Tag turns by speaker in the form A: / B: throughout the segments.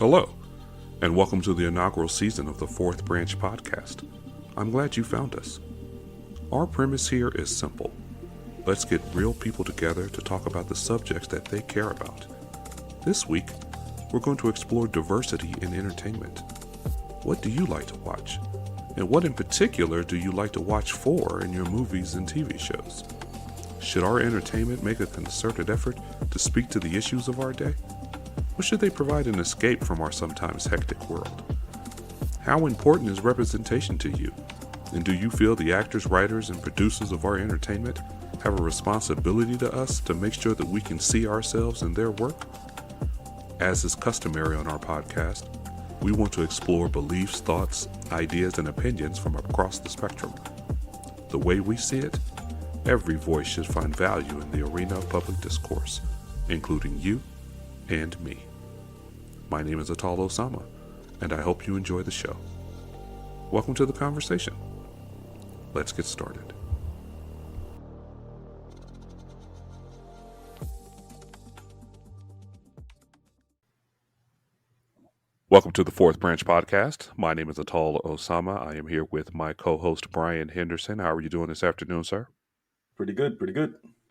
A: Hello, and welcome to the inaugural season of the Fourth Branch podcast. I'm glad you found us. Our premise here is simple. Let's get real people together to talk about the subjects that they care about. This week, we're going to explore diversity in entertainment. What do you like to watch? And what in particular do you like to watch for in your movies and TV shows? Should our entertainment make a concerted effort to speak to the issues of our day? Or should they provide an escape from our sometimes hectic world? How important is representation to you? And do you feel the actors, writers, and producers of our entertainment have a responsibility to us to make sure that we can see ourselves in their work? As is customary on our podcast, we want to explore beliefs, thoughts, ideas, and opinions from across the spectrum. The way we see it, every voice should find value in the arena of public discourse, including you and me. My name is Atal Osama, and I hope you enjoy the show. Welcome to the conversation. Let's get started. Welcome to the Fourth Branch podcast. My name is Atal Osama. I am here with my co-host Brian Henderson. How are you doing this afternoon, sir?
B: Pretty good.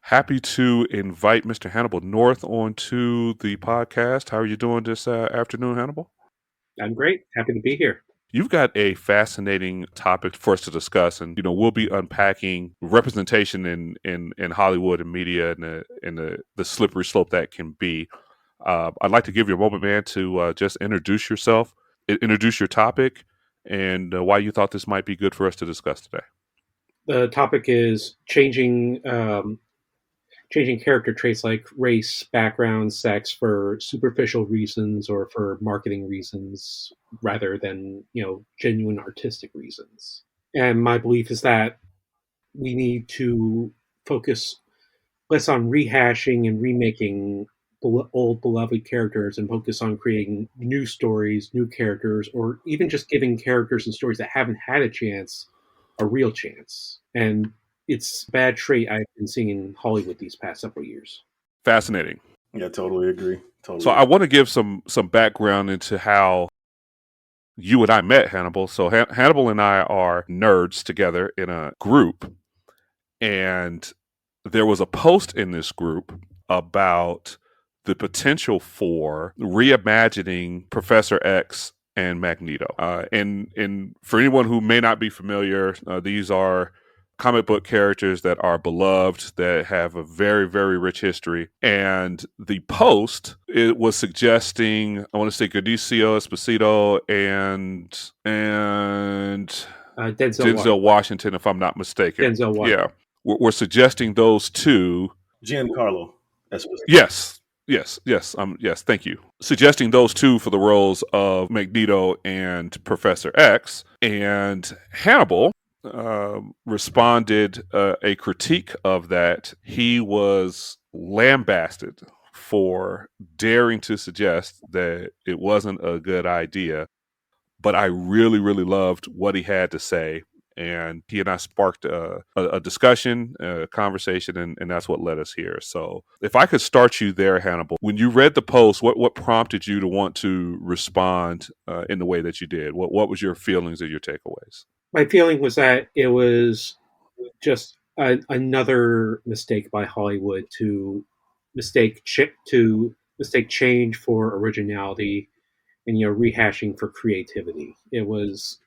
A: Happy to invite Mr. Hannibal North onto the podcast. How are you doing this afternoon, Hannibal?
C: I'm great. Happy to be here.
A: You've got a fascinating topic for us to discuss, and we'll be unpacking representation in Hollywood and media and the slippery slope that can be. I'd like to give you a moment, man, to just introduce yourself, introduce your topic, and why you thought this might be good for us to discuss today.
C: The topic is changing character traits like race, background, sex for superficial reasons or for marketing reasons rather than, genuine artistic reasons. And my belief is that we need to focus less on rehashing and remaking old beloved characters and focus on creating new stories, new characters, or even just giving characters and stories that haven't had a real chance. And it's a bad trait I've been seeing in Hollywood these past several years.
A: Fascinating.
B: Yeah, totally agree.
A: I want to give some background into how you and I met, Hannibal. So Hannibal and I are nerds together in a group, and there was a post in this group about the potential for reimagining Professor X and Magneto. And for anyone who may not be familiar, these are comic book characters that are beloved, that have a very, very rich history. And the post, it was suggesting, I want to say Benicio Esposito and Denzel Washington, if I'm not mistaken.
C: Denzel Washington.
A: Yeah. We're suggesting those two.
B: Giancarlo Esposito.
A: Yes. Thank you. Suggesting those two for the roles of Magneto and Professor X. And Hannibal responded a critique of that. He was lambasted for daring to suggest that it wasn't a good idea. But I really, really loved what he had to say. And he and I sparked a discussion, a conversation, and that's what led us here. So if I could start you there, Hannibal, when you read the post, what prompted you to want to respond in the way that you did? What was your feelings and your takeaways?
C: My feeling was that it was just another mistake by Hollywood to mistake change for originality and rehashing for creativity. It was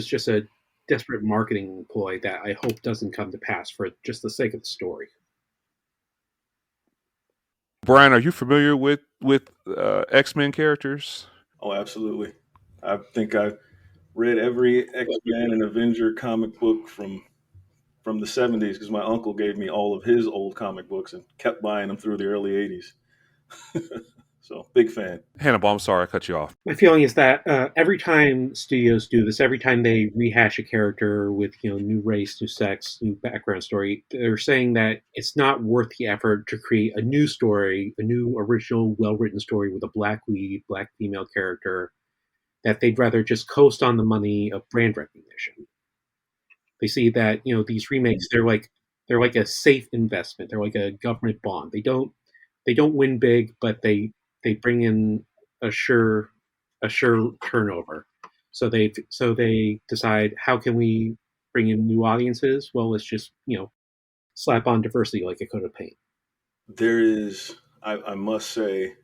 C: just a desperate marketing ploy that I hope doesn't come to pass for just the sake of the story.
A: Brian, are you familiar with X-Men characters?
B: Oh, absolutely. I think I've read every X-Men and Avenger comic book from the 70s because my uncle gave me all of his old comic books and kept buying them through the early 80s. So, big fan.
A: Hannibal, I'm sorry I cut you off.
C: My feeling is that every time studios do this, every time they rehash a character with new race, new sex, new background story, they're saying that it's not worth the effort to create a new story, a new original, well-written story with a black lead, black female character, that they'd rather just coast on the money of brand recognition. They see that these remakes, they're like a safe investment. They're like a government bond. They don't win big, but they bring in a sure a sure turnover. So they decide, how can we bring in new audiences? Well, let's just slap on diversity like a coat of paint.
B: There is, I must say,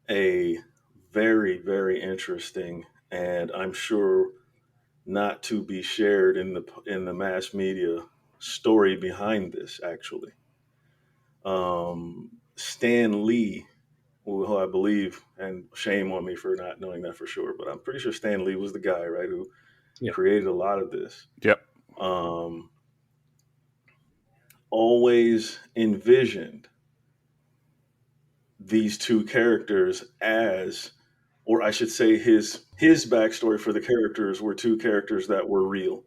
B: a very, very interesting, and I'm sure not to be shared in the mass media, story behind this. Actually, Stan Lee, who I believe, and shame on me for not knowing that for sure, but I'm pretty sure Stan Lee was the guy, right, who
C: Yeah.
B: created a lot of this.
A: Yep.
B: Um, always envisioned these two characters as, or I should say, his backstory for the characters were two characters that were real,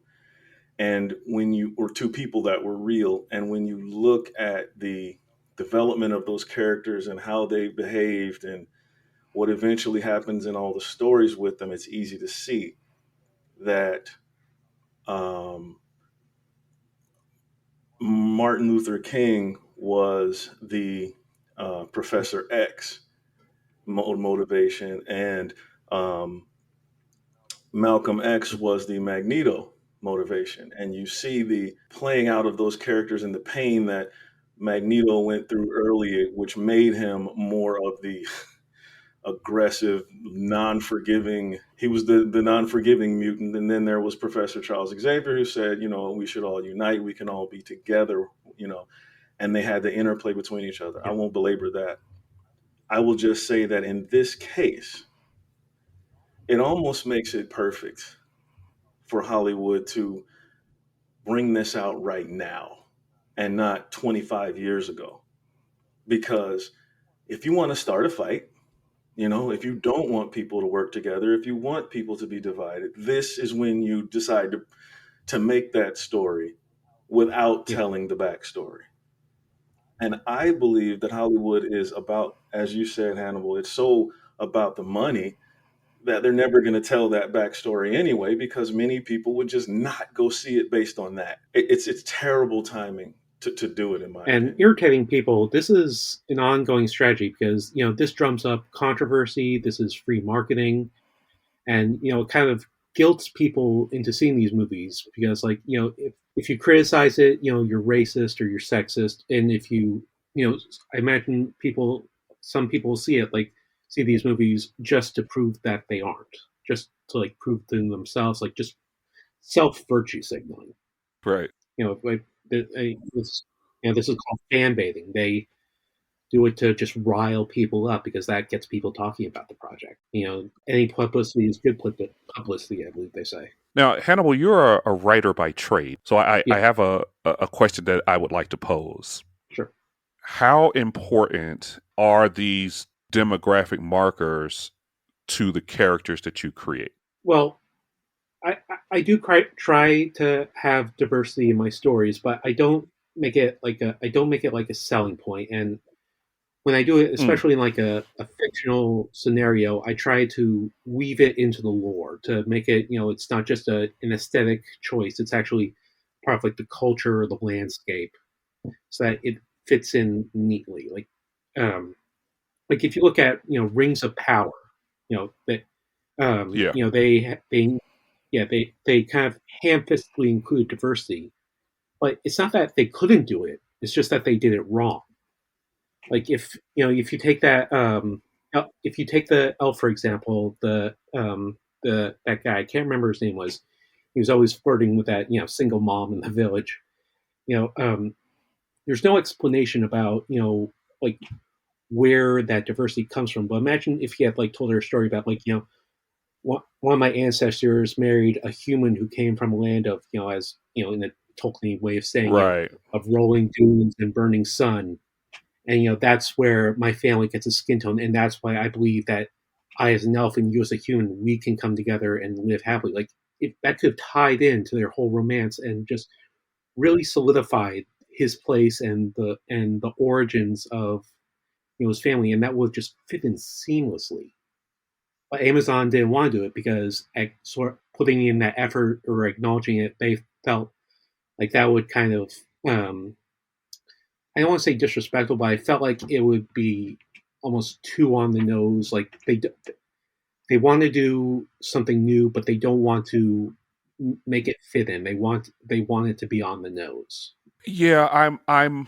B: and when you or two people that were real, and when you look at the development of those characters and how they behaved and what eventually happens in all the stories with them, it's easy to see that um, Martin Luther King was the Professor X motivation, and um, Malcolm X was the Magneto motivation. And you see the playing out of those characters and the pain that Magneto went through early, which made him more of the aggressive, non-forgiving. He was the non-forgiving mutant. And then there was Professor Charles Xavier, who said, we should all unite. We can all be together. And they had the interplay between each other. I
C: Yeah.
B: won't belabor that. I will just say that in this case, it almost makes it perfect for Hollywood to bring this out right now and not 25 years ago. Because if you want to start a fight, if you don't want people to work together, if you want people to be divided, this is when you decide to make that story without
C: Yeah.
B: telling the backstory. And I believe that Hollywood is about, as you said, Hannibal, it's so about the money that they're never going to tell that backstory anyway, because many people would just not go see it based on that. It's terrible timing to do it, in my
C: And
B: opinion.
C: irritating people, this is an ongoing strategy because this drums up controversy. This is free marketing, and it kind of guilts people into seeing these movies because, like, if you criticize it, you're racist or you're sexist, and if I imagine some people see these movies just to prove that they aren't, just to like prove to themselves, like just self virtue signaling.
A: Right.
C: Like this is called fan baiting. They do it to just rile people up because that gets people talking about the project. Any publicity is good publicity, I believe they say.
A: Now, Hannibal, you're a writer by trade. So I
C: Yeah,
A: have a question that I would like to pose.
C: sure.
A: How important are these demographic markers to the characters that you create?
C: Well, I do try to have diversity in my stories, but I don't make it like a selling point. And when I do it,
A: Mm,
C: especially in like a fictional scenario, I try to weave it into the lore to make it, it's not just an aesthetic choice. It's actually part of like the culture or the landscape, so that it fits in neatly. Um, like if you look at Rings of Power, that
A: yeah.
C: they kind of ham-fistedly include diversity, but it's not that they couldn't do it. It's just that they did it wrong. Like if you take if you take the elf, for example, the that guy, I can't remember his name, was he was always flirting with that single mom in the village. you know um there's no explanation about like where that diversity comes from. But imagine if he had like told her a story about, like, one of my ancestors married a human who came from a land of, as in a Tolkien way of saying,
A: Right.
C: of rolling dunes and burning sun. And that's where my family gets a skin tone, and that's why I believe that I, as an elf, and you as a human, we can come together and live happily. Like, if that could have tied into their whole romance and just really solidified his place and the origins of his family, and that would just fit in seamlessly. But Amazon didn't want to do it because, sort of putting in that effort or acknowledging it, they felt like that would kind of, I don't want to say disrespectful, but I felt like it would be almost too on the nose. Like they want to do something new, but they don't want to make it fit in. They want it to be on the nose.
A: Yeah, I'm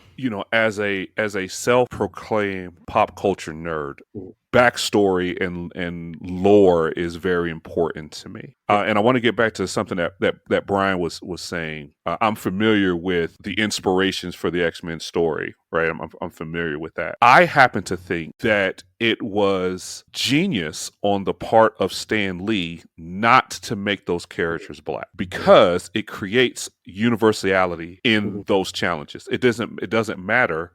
A: as a self-proclaimed pop culture nerd,
C: Mm.
A: backstory and lore is very important to me. And I want to get back to something that Brian was saying. I'm familiar with the inspirations for the X-Men story, right? I'm familiar with that. I happen to think that it was genius on the part of Stan Lee not to make those characters black, because it creates universality in those challenges. It doesn't matter.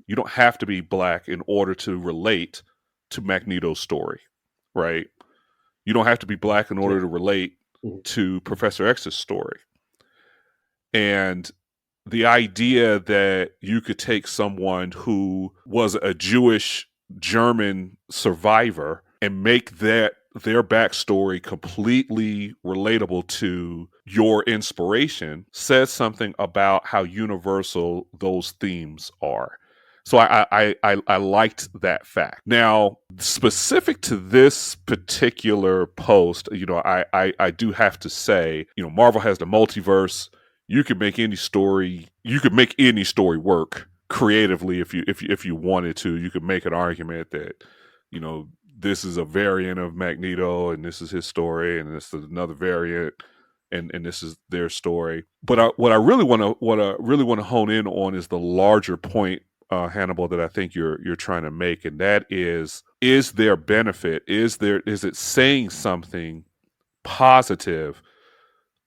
A: You don't have to be black in order to relate to Magneto's story, right? You don't have to be black in order to relate to Professor X's story. And the idea that you could take someone who was a Jewish German survivor and make their backstory completely relatable to your inspiration says something about how universal those themes are. So I liked that fact. Now, specific to this particular post, I do have to say, Marvel has the multiverse. You could make any story. You could make any story work creatively if you wanted to. You could make an argument that, this is a variant of Magneto and this is his story, and this is another variant and this is their story. But what I really want to hone in on is the larger point, Hannibal, that I think you're trying to make, and that is there benefit? Is it saying something positive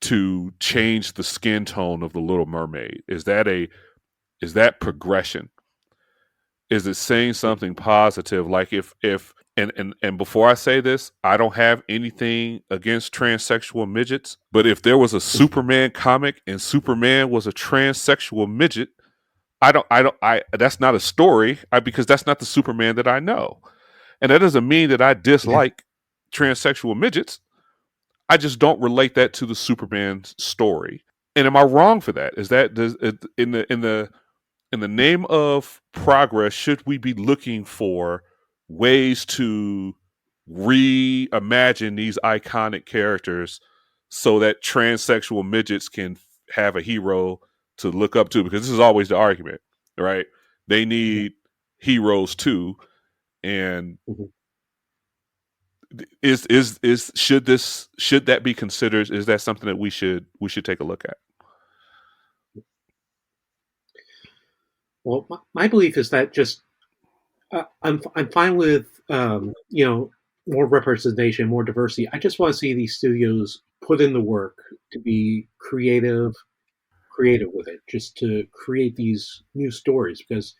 A: to change the skin tone of the Little Mermaid? Is that progression? Is it saying something positive? Like if and before I say this, I don't have anything against transsexual midgets, but if there was a Superman comic and Superman was a transsexual midget, that's not a story, because that's not the Superman that I know. And that doesn't mean that I dislike transsexual midgets. I just don't relate that to the Superman story. And am I wrong for that? Is that in the name of progress, should we be looking for ways to reimagine these iconic characters so that transsexual midgets can have a hero to look up to? Because this is always the argument, right? They need heroes too. And should that be considered? Is that something that we should take a look at?
C: Well, my belief is that just I'm fine with more representation, more diversity. I just want to see these studios put in the work to be creative with it, just to create these new stories, because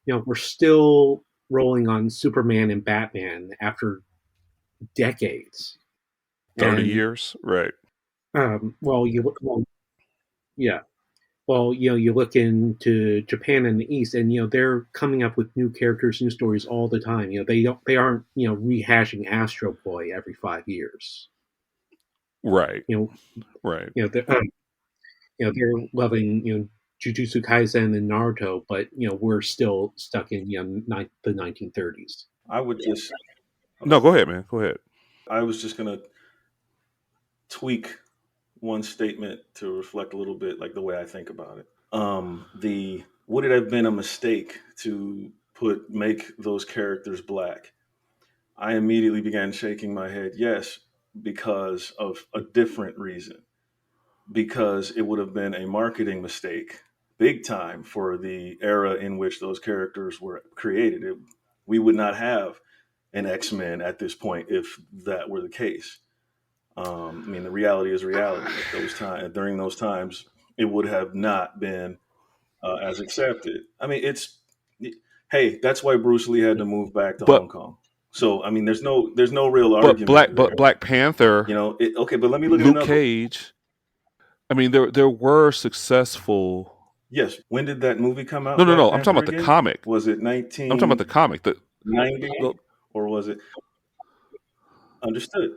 C: we're still rolling on Superman and Batman after decades.
A: 30 years, right?
C: Yeah. Well, you look into Japan and the East, and they're coming up with new characters, new stories all the time. They aren't rehashing Astro Boy every 5 years.
A: Right.
C: Right. They're loving Jujutsu Kaisen and Naruto, but we're still stuck in the 1930s.
B: I would just
A: no. Go ahead, man. Go ahead.
B: I was just gonna tweak one statement to reflect a little bit like the way I think about it. Would it have been a mistake to make those characters black? I immediately began shaking my head. Yes, because of a different reason. Because it would have been a marketing mistake, big time, for the era in which those characters were created. We would not have an X-Men at this point if that were the case. I mean, the reality is reality. During those times, it would have not been as accepted. I mean, hey, that's why Bruce Lee had to move back to Hong Kong. So, I mean, there's no real argument.
A: But Black Panther,
B: okay, but let me look at
A: Luke Cage. I mean, there were successful.
B: Yes. When did that movie come out?
A: No. I'm talking about the comic.
B: Was it 19?
A: I'm talking about the comic.
B: 90, or was it? Understood.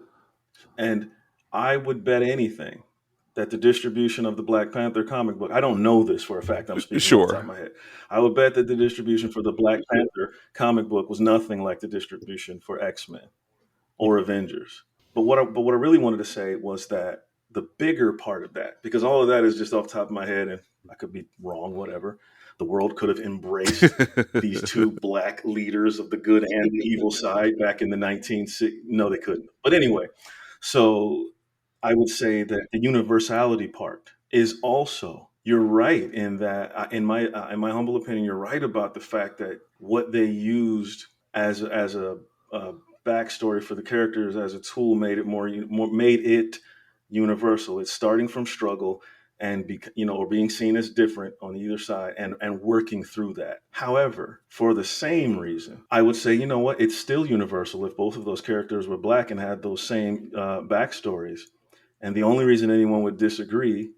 B: And I would bet anything that the distribution of the Black Panther comic book, I don't know this for a fact, I'm speaking off the top of my head. I would bet that the distribution for the Black Panther comic book was nothing like the distribution for X-Men. or Avengers. But what I really wanted to say was that the bigger part of that, because all of that is just off the top of my head, and I could be wrong, whatever. The world could have embraced these two black leaders of the good and the evil side back in the 1960s. No, they couldn't. But anyway, so I would say that the universality part is also, you're right in that, in my humble opinion, you're right about the fact that what they used as a backstory for the characters as a tool made it more made it universal. It's starting from struggle and or being seen as different on either side, and working through that. However, for the same reason, I would say, you know what, it's still universal if both of those characters were black and had those same backstories. And the only reason anyone would disagree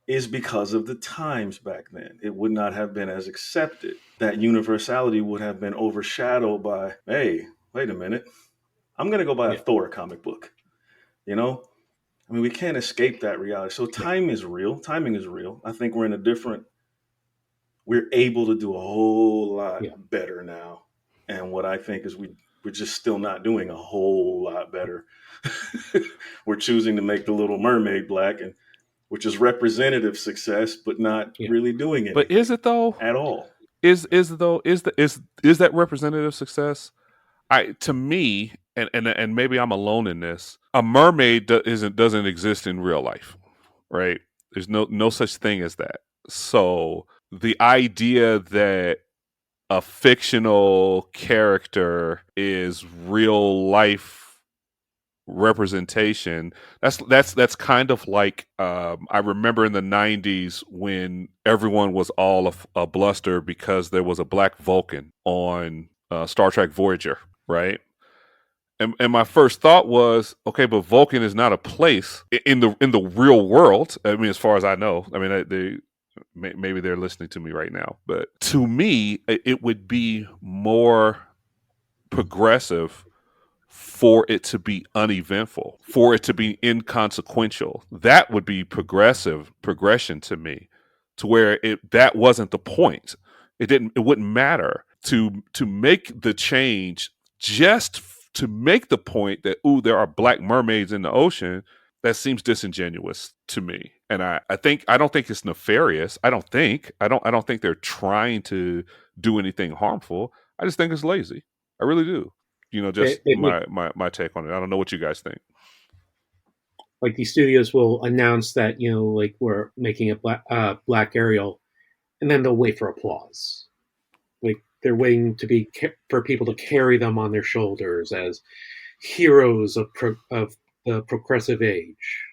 B: is because of the times back then. It would not have been as accepted. That universality would have been overshadowed by, hey, wait a minute, I'm going to go buy a Thor comic book. You know, I mean, we can't escape that reality. So time is real. Timing is real. I think we're able to do a whole lot better now. And what I think is we're just still not doing a whole lot better. We're choosing to make the Little Mermaid black, and which is representative success, but not really doing it.
A: But is it though?
B: At all?
A: Is that representative success? To me, and maybe I'm alone in this. A mermaid doesn't exist in real life, right? There's no such thing as that. So the idea that a fictional character is real life representation, that's kind of like I remember in the 90s when everyone was all a bluster because there was a black Vulcan on Star Trek Voyager, right? And my first thought was, okay, but Vulcan is not a place in the real world. I mean, as far as I know, I mean, maybe they're listening to me right now, but to me, it would be more progressive for it to be uneventful, for it to be inconsequential. That would be progression to me, to where that wasn't the point. It wouldn't matter to make the change just to make the point that, ooh, there are black mermaids in the ocean. That seems disingenuous to me. And I don't think it's nefarious. I don't think they're trying to do anything harmful. I just think it's lazy. I really do. Just my take on it. I don't know what you guys think.
C: Like these studios will announce that, like we're making a black Ariel, and then they'll wait for applause. Like they're waiting for people to carry them on their shoulders as heroes of the progressive age,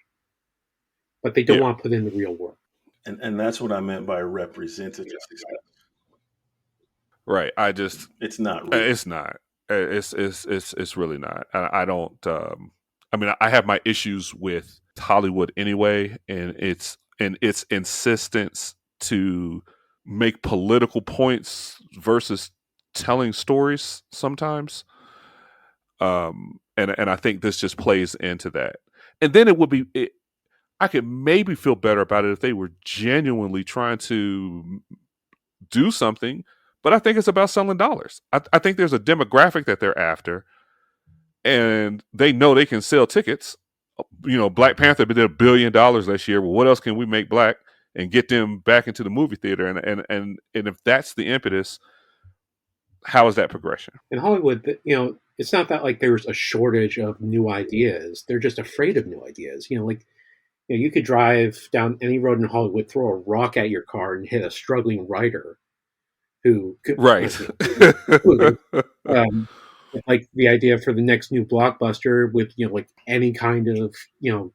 C: but they don't want to put in the real work.
B: And that's what I meant by representative success.
A: Right.
B: It's not real.
A: It's not. It's really not. I don't. I mean, I have my issues with Hollywood anyway, and its insistence to make political points versus telling stories sometimes. And I think this just plays into that. And then I could maybe feel better about it if they were genuinely trying to do something. But I think it's about selling dollars. I think there's a demographic that they're after, and they know they can sell tickets. Black Panther did $1 billion this year. Well, what else can we make black and get them back into the movie theater? And if that's the impetus, how is that progression?
C: In Hollywood, it's not that like there's a shortage of new ideas. They're just afraid of new ideas. You could drive down any road in Hollywood, throw a rock at your car, and hit a struggling writer who could,
A: right.
C: Like the idea for the next new blockbuster with like any kind of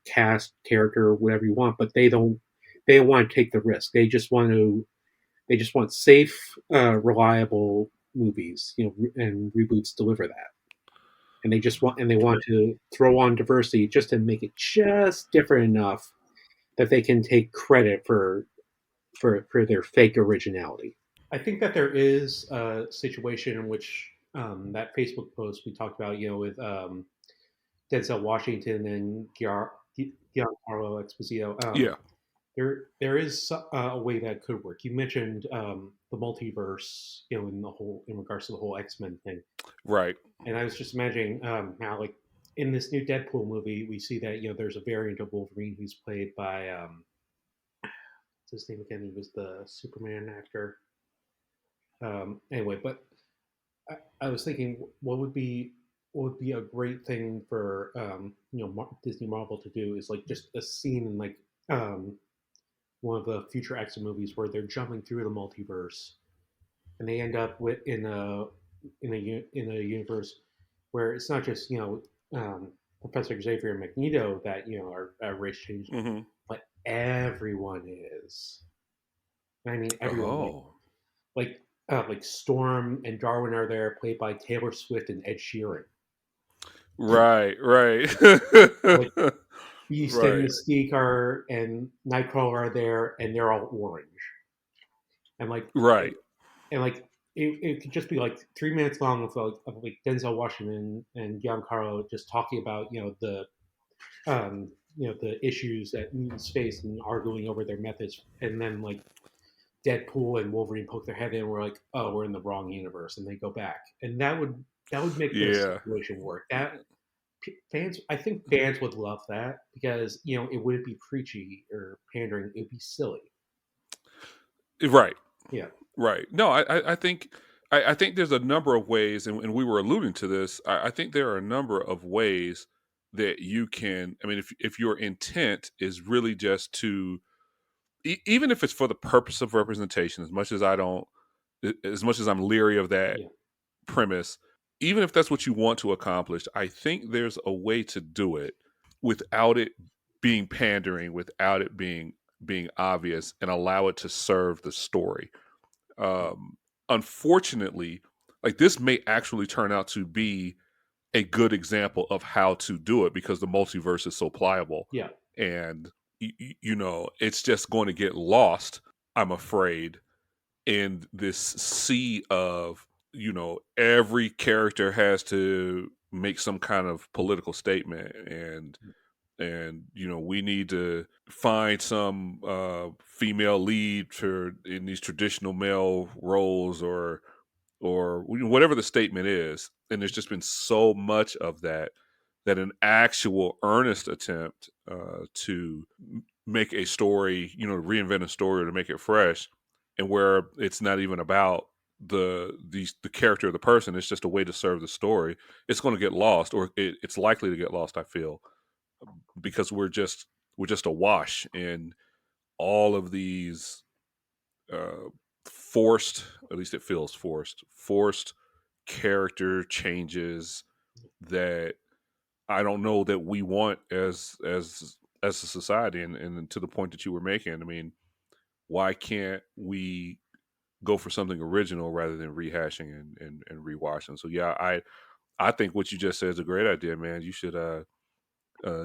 C: cast, character, or whatever you want, but they don't want to take the risk. They just want safe, reliable movies, and reboots deliver that. And they want to throw on diversity just to make it just different enough that they can take credit for their fake originality. I think that there is a situation in which that Facebook post we talked about, with Denzel Washington and Giancarlo Esposito. There is a way that could work. You mentioned the multiverse, in regards to the whole X-Men thing,
A: right?
C: And I was just imagining how, like, in this new Deadpool movie, we see that there's a variant of Wolverine who's played by what's his name again? He was the Superman actor. Anyway, but I was thinking, what would be a great thing for Disney Marvel to do is like just a scene in like one of the future X movies where they're jumping through the multiverse and they end up in a universe where it's not just Professor Xavier and Magneto that are race changed,
D: Mm-hmm.
C: but everyone is. I mean, everyone
D: Oh,
C: like Storm and Darwin are there, played by Taylor Swift and Ed Sheeran.
D: right, right,
C: Like Beast and
D: right,
C: Mystique and Nightcrawler are there, and they're all orange. And like
D: right.
C: and like it could just be like 3 minutes long of Denzel Washington and Giancarlo just talking about the issues that mutants face and arguing over their methods, and then like Deadpool and Wolverine poke their head in. And we're like, oh, we're in the wrong universe, and they go back, and that would make the
D: Yeah.
C: situation work. I think fans would love that because it wouldn't be preachy or pandering. It'd be silly.
D: Right.
C: Yeah.
D: Right. No, I think I think there's a number of ways, and we were alluding to this. I think there are a number of ways that you can. I mean, if your intent is really just to, even if it's for the purpose of representation, as much as I'm leery of that
C: Yeah.
D: premise, even if that's what you want to accomplish, I think there's a way to do it without it being pandering, without it being obvious, and allow it to serve the story. Unfortunately, like this may actually turn out to be a good example of how to do it because the multiverse is so pliable,
C: Yeah.
D: and it's just going to get lost, I'm afraid, in this sea of every character has to make some kind of political statement, and we need to find some female lead in these traditional male roles, or whatever the statement is. And there's just been so much of that an actual earnest attempt to make a story, reinvent a story, or to make it fresh, and where it's not even about the character of the person, it's just a way to serve the story, it's going to get lost, or it's likely to get lost, I feel, because we're just awash in all of these forced, at least it feels forced character changes that I don't know that we want as a society. And to the point that you were making, I mean, why can't we go for something original rather than rehashing and rewashing? So yeah, I think what you just said is a great idea, man. You should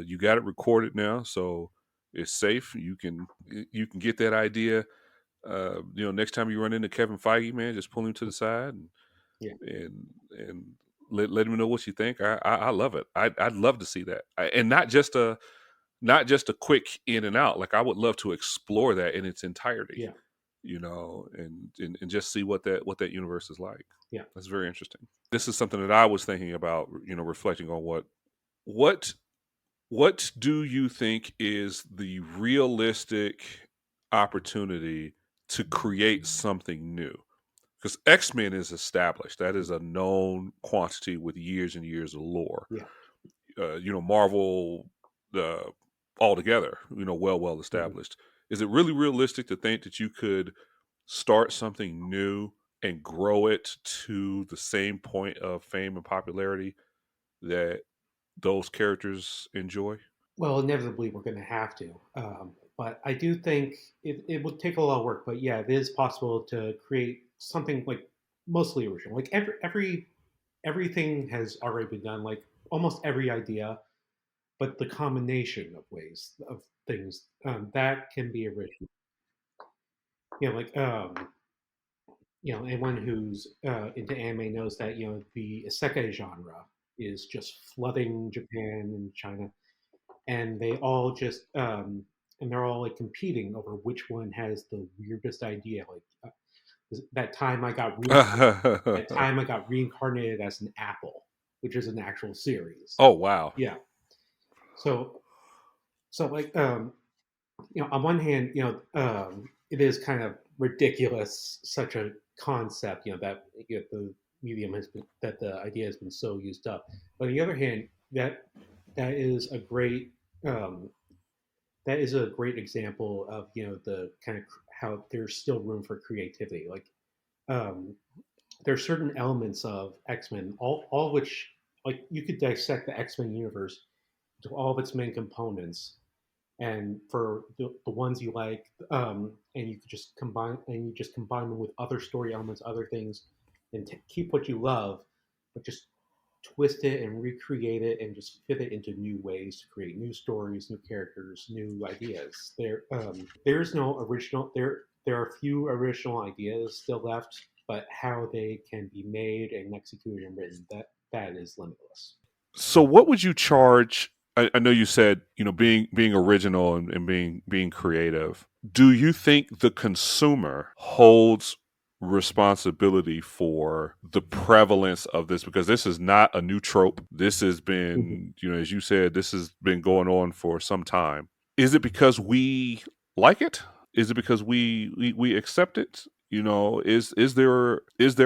D: you got it recorded now, so it's safe. You can get that idea. Next time you run into Kevin Feige, man, just pull him to the side
C: Yeah.
D: and let him know what you think. I love it. I'd love to see that, and not just a quick in and out. Like I would love to explore that in its entirety.
C: Yeah.
D: And just see what that universe is like.
C: Yeah.
D: That's very interesting. This is something that I was thinking about. Reflecting on what do you think is the realistic opportunity to create something new? Because X-Men is established. That is a known quantity with years and years of lore.
C: Yeah.
D: Marvel altogether, well established. Mm-hmm. Is it really realistic to think that you could start something new and grow it to the same point of fame and popularity that those characters enjoy?
C: Well, inevitably, we're going to have to. But I do think it would take a lot of work. But yeah, it is possible to create something like mostly original. Like everything has already been done. Like almost every idea, but the combination of ways of things that can be original. Anyone who's into anime knows that the isekai genre is just flooding Japan and China, and they all just and they're all like competing over which one has the weirdest idea. Like that time I got reincarnated as an apple. which is an actual series.
D: Oh wow.
C: Yeah. So like on one hand, it is kind of ridiculous, such a concept, that the medium has been, that the idea has been so used up. But on the other hand, that is a great example of the kind of how there's still room for creativity. Like there are certain elements of X-Men, all which, like, you could dissect the X-Men universe to all of its main components, and for the ones you like, and you just combine them with other story elements, other things, and keep what you love, but just twist it and recreate it and just fit it into new ways to create new stories, new characters, new ideas. There's no original. There are a few original ideas still left, but how they can be made and executed and written, that is limitless.
D: So what would you charge? I know you said, being original and being creative. Do you think the consumer holds responsibility for the prevalence of this? Because this is not a new trope. This has been, as you said, this has been going on for some time. Is it because we like it? Is it because we accept it? Is there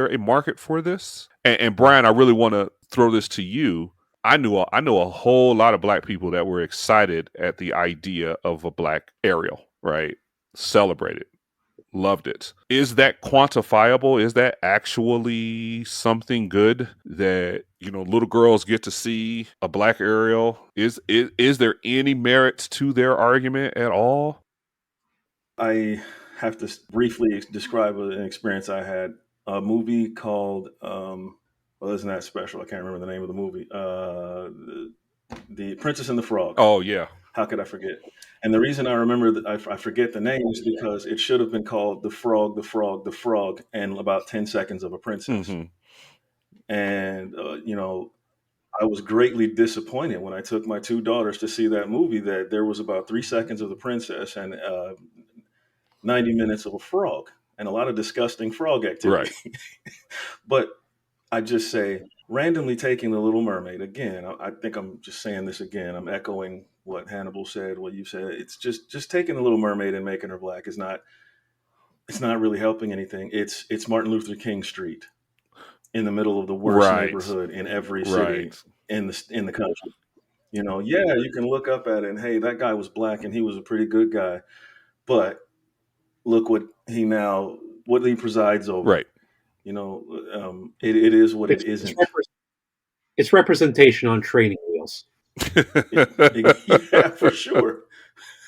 D: a market for this? And Brian, I really want to throw this to you. I know a whole lot of Black people that were excited at the idea of a Black Ariel, right? Celebrated, loved it. Is that quantifiable? Is that actually something good that, little girls get to see a Black Ariel? Is there any merit to their argument at all?
B: I have to briefly describe an experience I had. A movie called, well, isn't that special? I can't remember the name of the movie. The Princess and the Frog.
D: Oh, yeah.
B: How could I forget? And the reason I remember that I forget the name is because it should have been called The Frog, the Frog, the Frog, and about 10 seconds of a princess. And, I was greatly disappointed when I took my two daughters to see that movie that there was about 3 seconds of the princess and 90 minutes of a frog and a lot of disgusting frog activity.
D: Right.
B: But I just say, randomly taking The Little Mermaid, again, I think I'm just saying this again. I'm echoing what Hannibal said, what you said. It's just taking The Little Mermaid and making her Black is not, it's not really helping anything. It's Martin Luther King Street in the middle of the worst neighborhood in every city in the country. Yeah, you can look up at it and, hey, that guy was Black and he was a pretty good guy, but look what he presides over.
D: Right.
B: It is what it isn't.
C: It's representation on training wheels.
B: Yeah, for sure.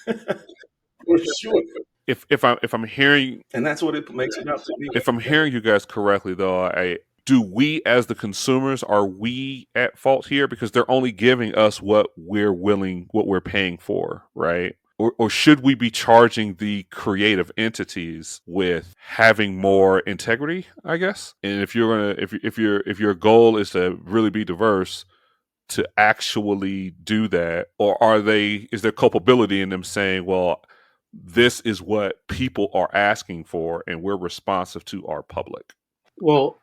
B: For sure.
D: If I'm hearing,
B: and that's what it makes it out to be.
D: If I'm hearing you guys correctly, though, do we as the consumers, are we at fault here because they're only giving us what we're paying for, right? Or should we be charging the creative entities with having more integrity, I guess? And if your goal is to really be diverse, to actually do that, or is there culpability in them saying, well, this is what people are asking for and we're responsive to our public?
C: Well,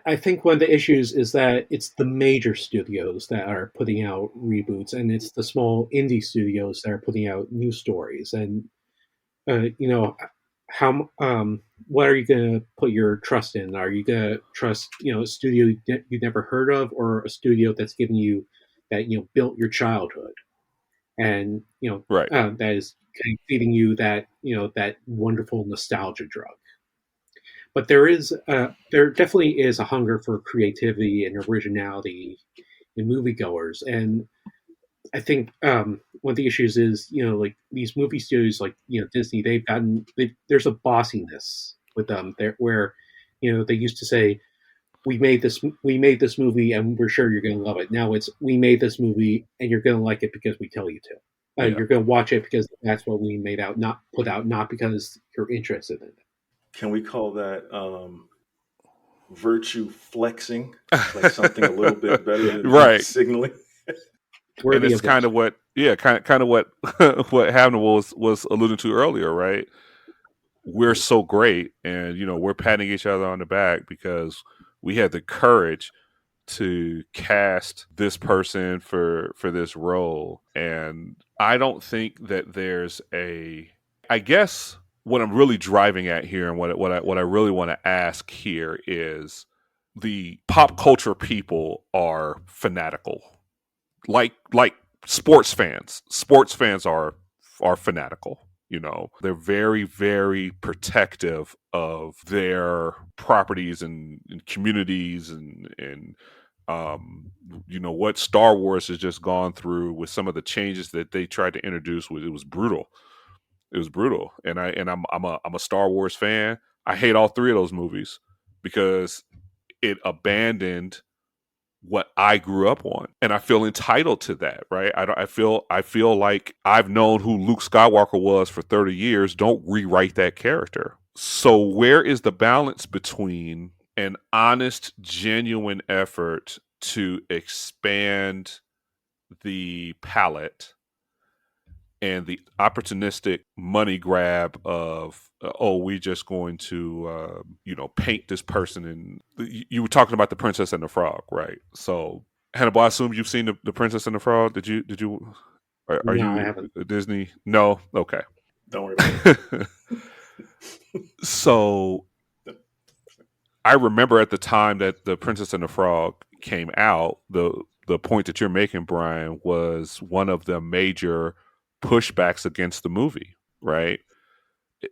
C: I think one of the issues is that it's the major studios that are putting out reboots, and it's the small indie studios that are putting out new stories. And what are you going to put your trust in? Are you going to trust a studio you've never heard of, or a studio that's giving you that built your childhood, and
D: right.
C: That is kind of feeding you that that wonderful nostalgia drug? But there definitely is a hunger for creativity and originality in moviegoers, and I think one of the issues is like these movie studios like Disney, there's a bossiness with them there where they used to say we made this movie and we're sure you're going to love it. Now it's we made this movie and you're going to like it because we tell you to. You're going to watch it because that's what we put out, not because you're interested in it.
B: Can we call that virtue flexing? Like something a little bit better than signaling?
D: And it's kind of what what Hannibal was alluding to earlier, right? We're so great, and we're patting each other on the back because we had the courage to cast this person for this role, and I don't think that there's a. I guess what I'm really driving at here, and what I really want to ask here is, the pop culture people are fanatical, like sports fans. Sports fans are fanatical. You know, they're very, very protective of their properties and communities and you know what Star Wars has just gone through with some of the changes that they tried to introduce. It was brutal. It was brutal, and I'm a Star Wars fan. I hate all three of those movies because it abandoned what I grew up on, and I feel entitled to that, right? I feel like I've known who Luke Skywalker was for 30 years. Don't rewrite that character. So where is the balance between an honest, genuine effort to expand the palette and the opportunistic money grab of we just going to paint this person in. You were talking about the Princess and the Frog, right? So Hannibal, I assume you've seen the Princess and the Frog. Did you are
C: No, I
D: you
C: haven't.
D: a Disney? No. Okay.
B: Don't worry about it.
D: So I remember at the time that the Princess and the Frog came out, the point that you're making, Brian, was one of the major pushbacks against the movie, right?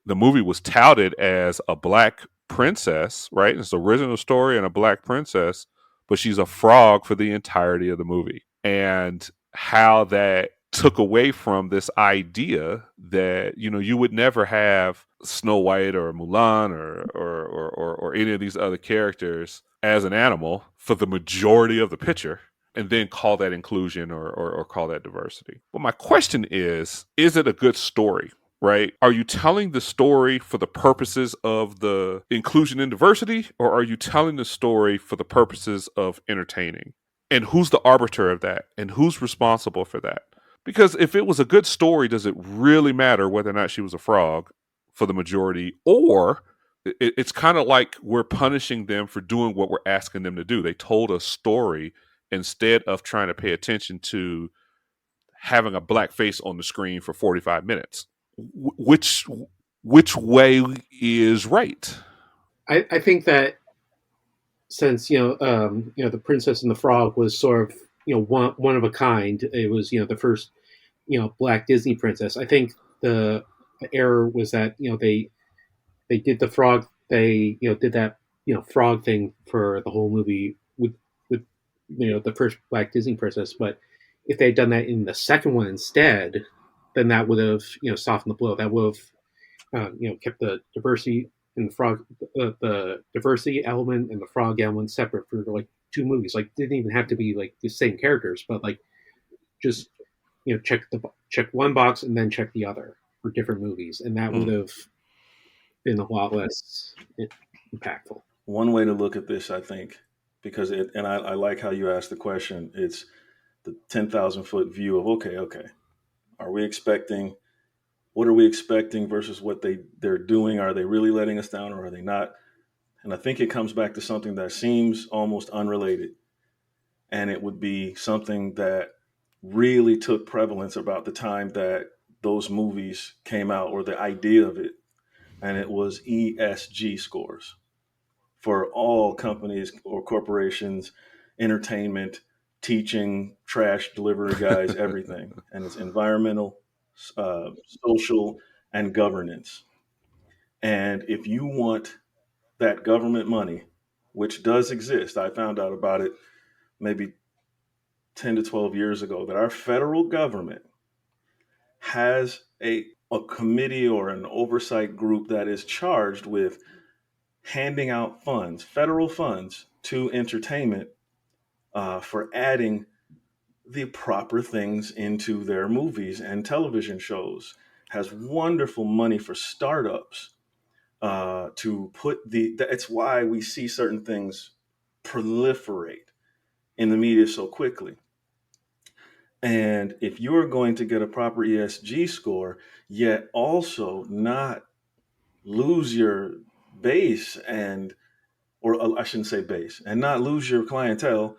D: The movie was touted as a black princess, right? It's the original story and a black princess, but she's a frog for the entirety of the movie. And how that took away from this idea that, you know, you would never have Snow White or Mulan or any of these other characters as an animal for the majority of the picture, and then call that inclusion or call that diversity. But my question is it a good story? Right? Are you telling the story for the purposes of the inclusion and diversity, or are you telling the story for the purposes of entertaining? And who's the arbiter of that? And who's responsible for that? Because if it was a good story, does it really matter whether or not she was a frog for the majority? Or it's kind of like we're punishing them for doing what we're asking them to do. They told a story instead of trying to pay attention to having a black face on the screen for 45 minutes. Which way is right?
C: I think that since the Princess and the Frog was sort of one of a kind. It was the first black Disney princess. I think the error was that they did the frog. They did that frog thing for the whole movie with the first black Disney princess. But if they had done that in the second one instead, then that would have softened the blow. That would have kept the diversity in the frog, the diversity element and the frog element separate for like two movies. Like didn't even have to be like the same characters, but like just check one box and then check the other for different movies, and that would have been a lot less impactful.
B: One way to look at this, I think, because I like how you asked the question. It's the 10,000-foot view of okay, are we expecting? What are we expecting versus what they're doing? Are they really letting us down or are they not? And I think it comes back to something that seems almost unrelated, and it would be something that really took prevalence about the time that those movies came out, or the idea of it, and it was ESG scores for all companies or corporations, entertainment, teaching, trash delivery guys, everything. And it's environmental, social, and governance. And if you want that government money, which does exist, I found out about it maybe 10 to 12 years ago, that our federal government has a committee or an oversight group that is charged with handing out funds, federal funds, to entertainment for adding the proper things into their movies and television shows. Has wonderful money for startups to put that's why we see certain things proliferate in the media so quickly. And if you're going to get a proper ESG score, yet also not lose your base and or I shouldn't say base, and not lose your clientele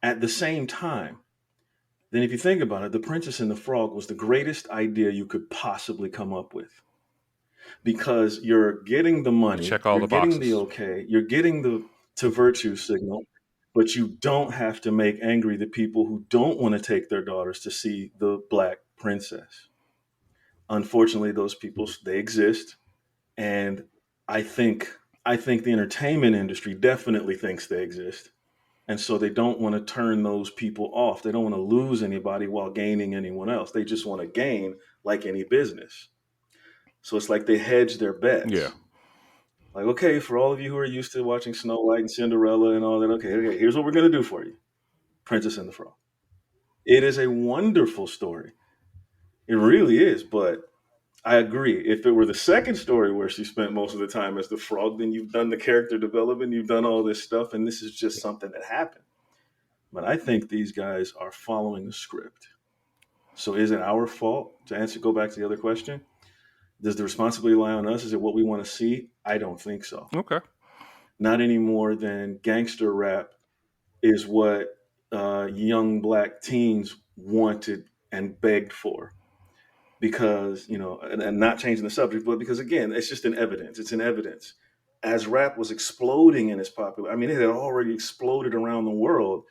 B: at the same time, then if you think about it, The Princess and the Frog was the greatest idea you could possibly come up with, because you're getting the money,
D: Check all
B: you're
D: the
B: getting the
D: boxes.
B: okay, you're getting the to virtue signal, but you don't have to make angry the people who don't want to take their daughters to see the Black Princess. Unfortunately, those people, they exist, and I think I think the entertainment industry definitely thinks they exist. And so they don't want to turn those people off. They don't want to lose anybody while gaining anyone else. They just want to gain, like any business. So it's like they hedge their
D: Yeah.
B: bets. Like, okay, for all of you who are used to watching Snow White and Cinderella and all that, okay, here's what we're going to do for you: Princess and the Frog. It is a wonderful story. It really is. But I agree. If it were the second story where she spent most of the time as the frog, then you've done the character development, you've done all this stuff, and this is just something that happened. But I think these guys are following the script. So is it our fault? To answer, go back to the other question. Does the responsibility lie on us? Is it what we want to see? I don't think so.
D: Okay.
B: Not any more than gangster rap is what young Black teens wanted and begged for. Because, and not changing the subject, but because, again, it's just an evidence. It's an evidence. As rap was exploding in its popular, I mean, it had already exploded around the world.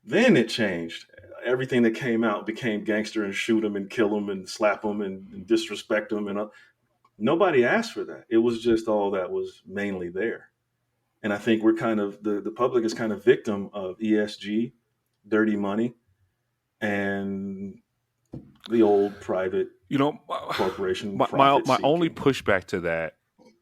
B: Then it changed. Everything that came out became gangster and shoot them and kill them and slap them and disrespect them. And nobody asked for that. It was just all that was mainly there. And I think we're kind of, the public is kind of victim of ESG, dirty money, and the old private corporation
D: my
B: profit
D: only
B: seeking.
D: pushback to that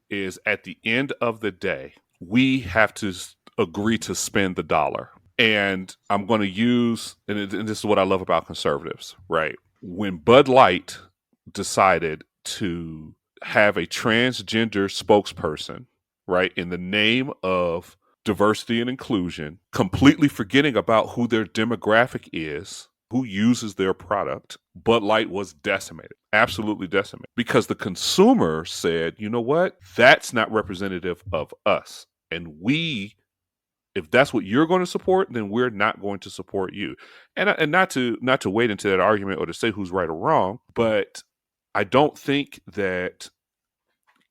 D: is, at the end of the day, we have to agree to spend the dollar. And I'm going to use, and this is what I love about conservatives, right? When Bud Light decided to have a transgender spokesperson, right, in the name of diversity and inclusion, completely forgetting about who their demographic is, who uses their product, Bud Light was decimated, absolutely decimated, because the consumer said, you know what, that's not representative of us. And if that's what you're going to support, then we're not going to support you. And not to wade into that argument or to say who's right or wrong, but I don't think that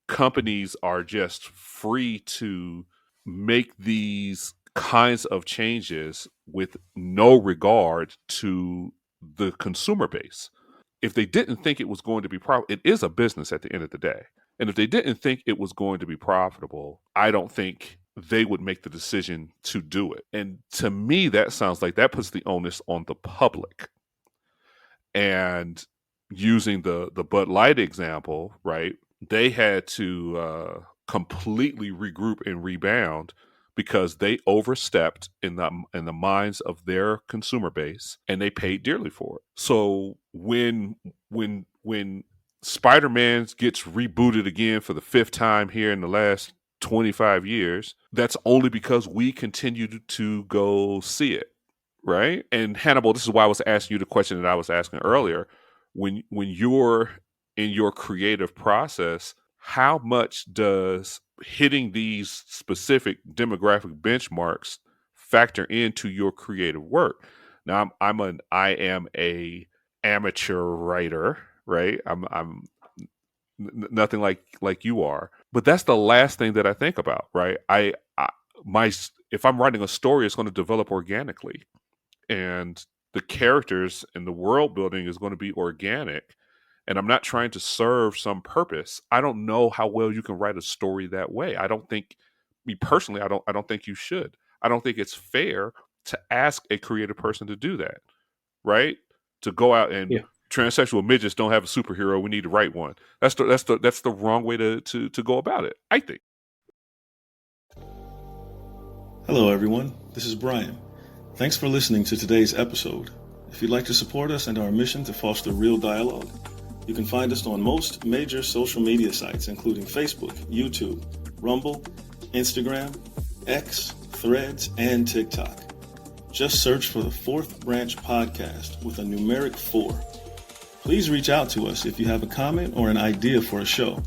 D: companies are just free to make these kinds of changes with no regard to the consumer base. If they didn't think it was going to be profitable, it is a business at the end of the day. And if they didn't think it was going to be profitable, I don't think they would make the decision to do it. And to me, that sounds like that puts the onus on the public. And using the Bud Light example, right, they had to completely regroup and rebound because they overstepped in the minds of their consumer base, and they paid dearly for it. So when Spider-Man gets rebooted again for the 5th time here in the last 25 years, that's only because we continue to go see it, right? And Hannibal, this is why I was asking you the question that I was asking earlier. When you're in your creative process, how much does hitting these specific demographic benchmarks factor into your creative work? Now, I am a amateur writer, right? I'm nothing like you are, but that's the last thing that I think about, right? If I'm writing a story, it's going to develop organically, and the characters and the world building is going to be organic, and I'm not trying to serve some purpose. I don't know how well you can write a story that way. I don't think, me personally, I don't think you should. I don't think it's fair to ask a creative person to do that, right? To go out and transsexual midgets don't have a superhero, we need to write one. That's the wrong way to go about it, I think.
B: Hello, everyone. This is Brian. Thanks for listening to today's episode. If you'd like to support us and our mission to foster real dialogue, you can find us on most major social media sites, including Facebook, YouTube, Rumble, Instagram, X, Threads, and TikTok. Just search for the Fourth Branch Podcast with a numeric 4. Please reach out to us if you have a comment or an idea for a show.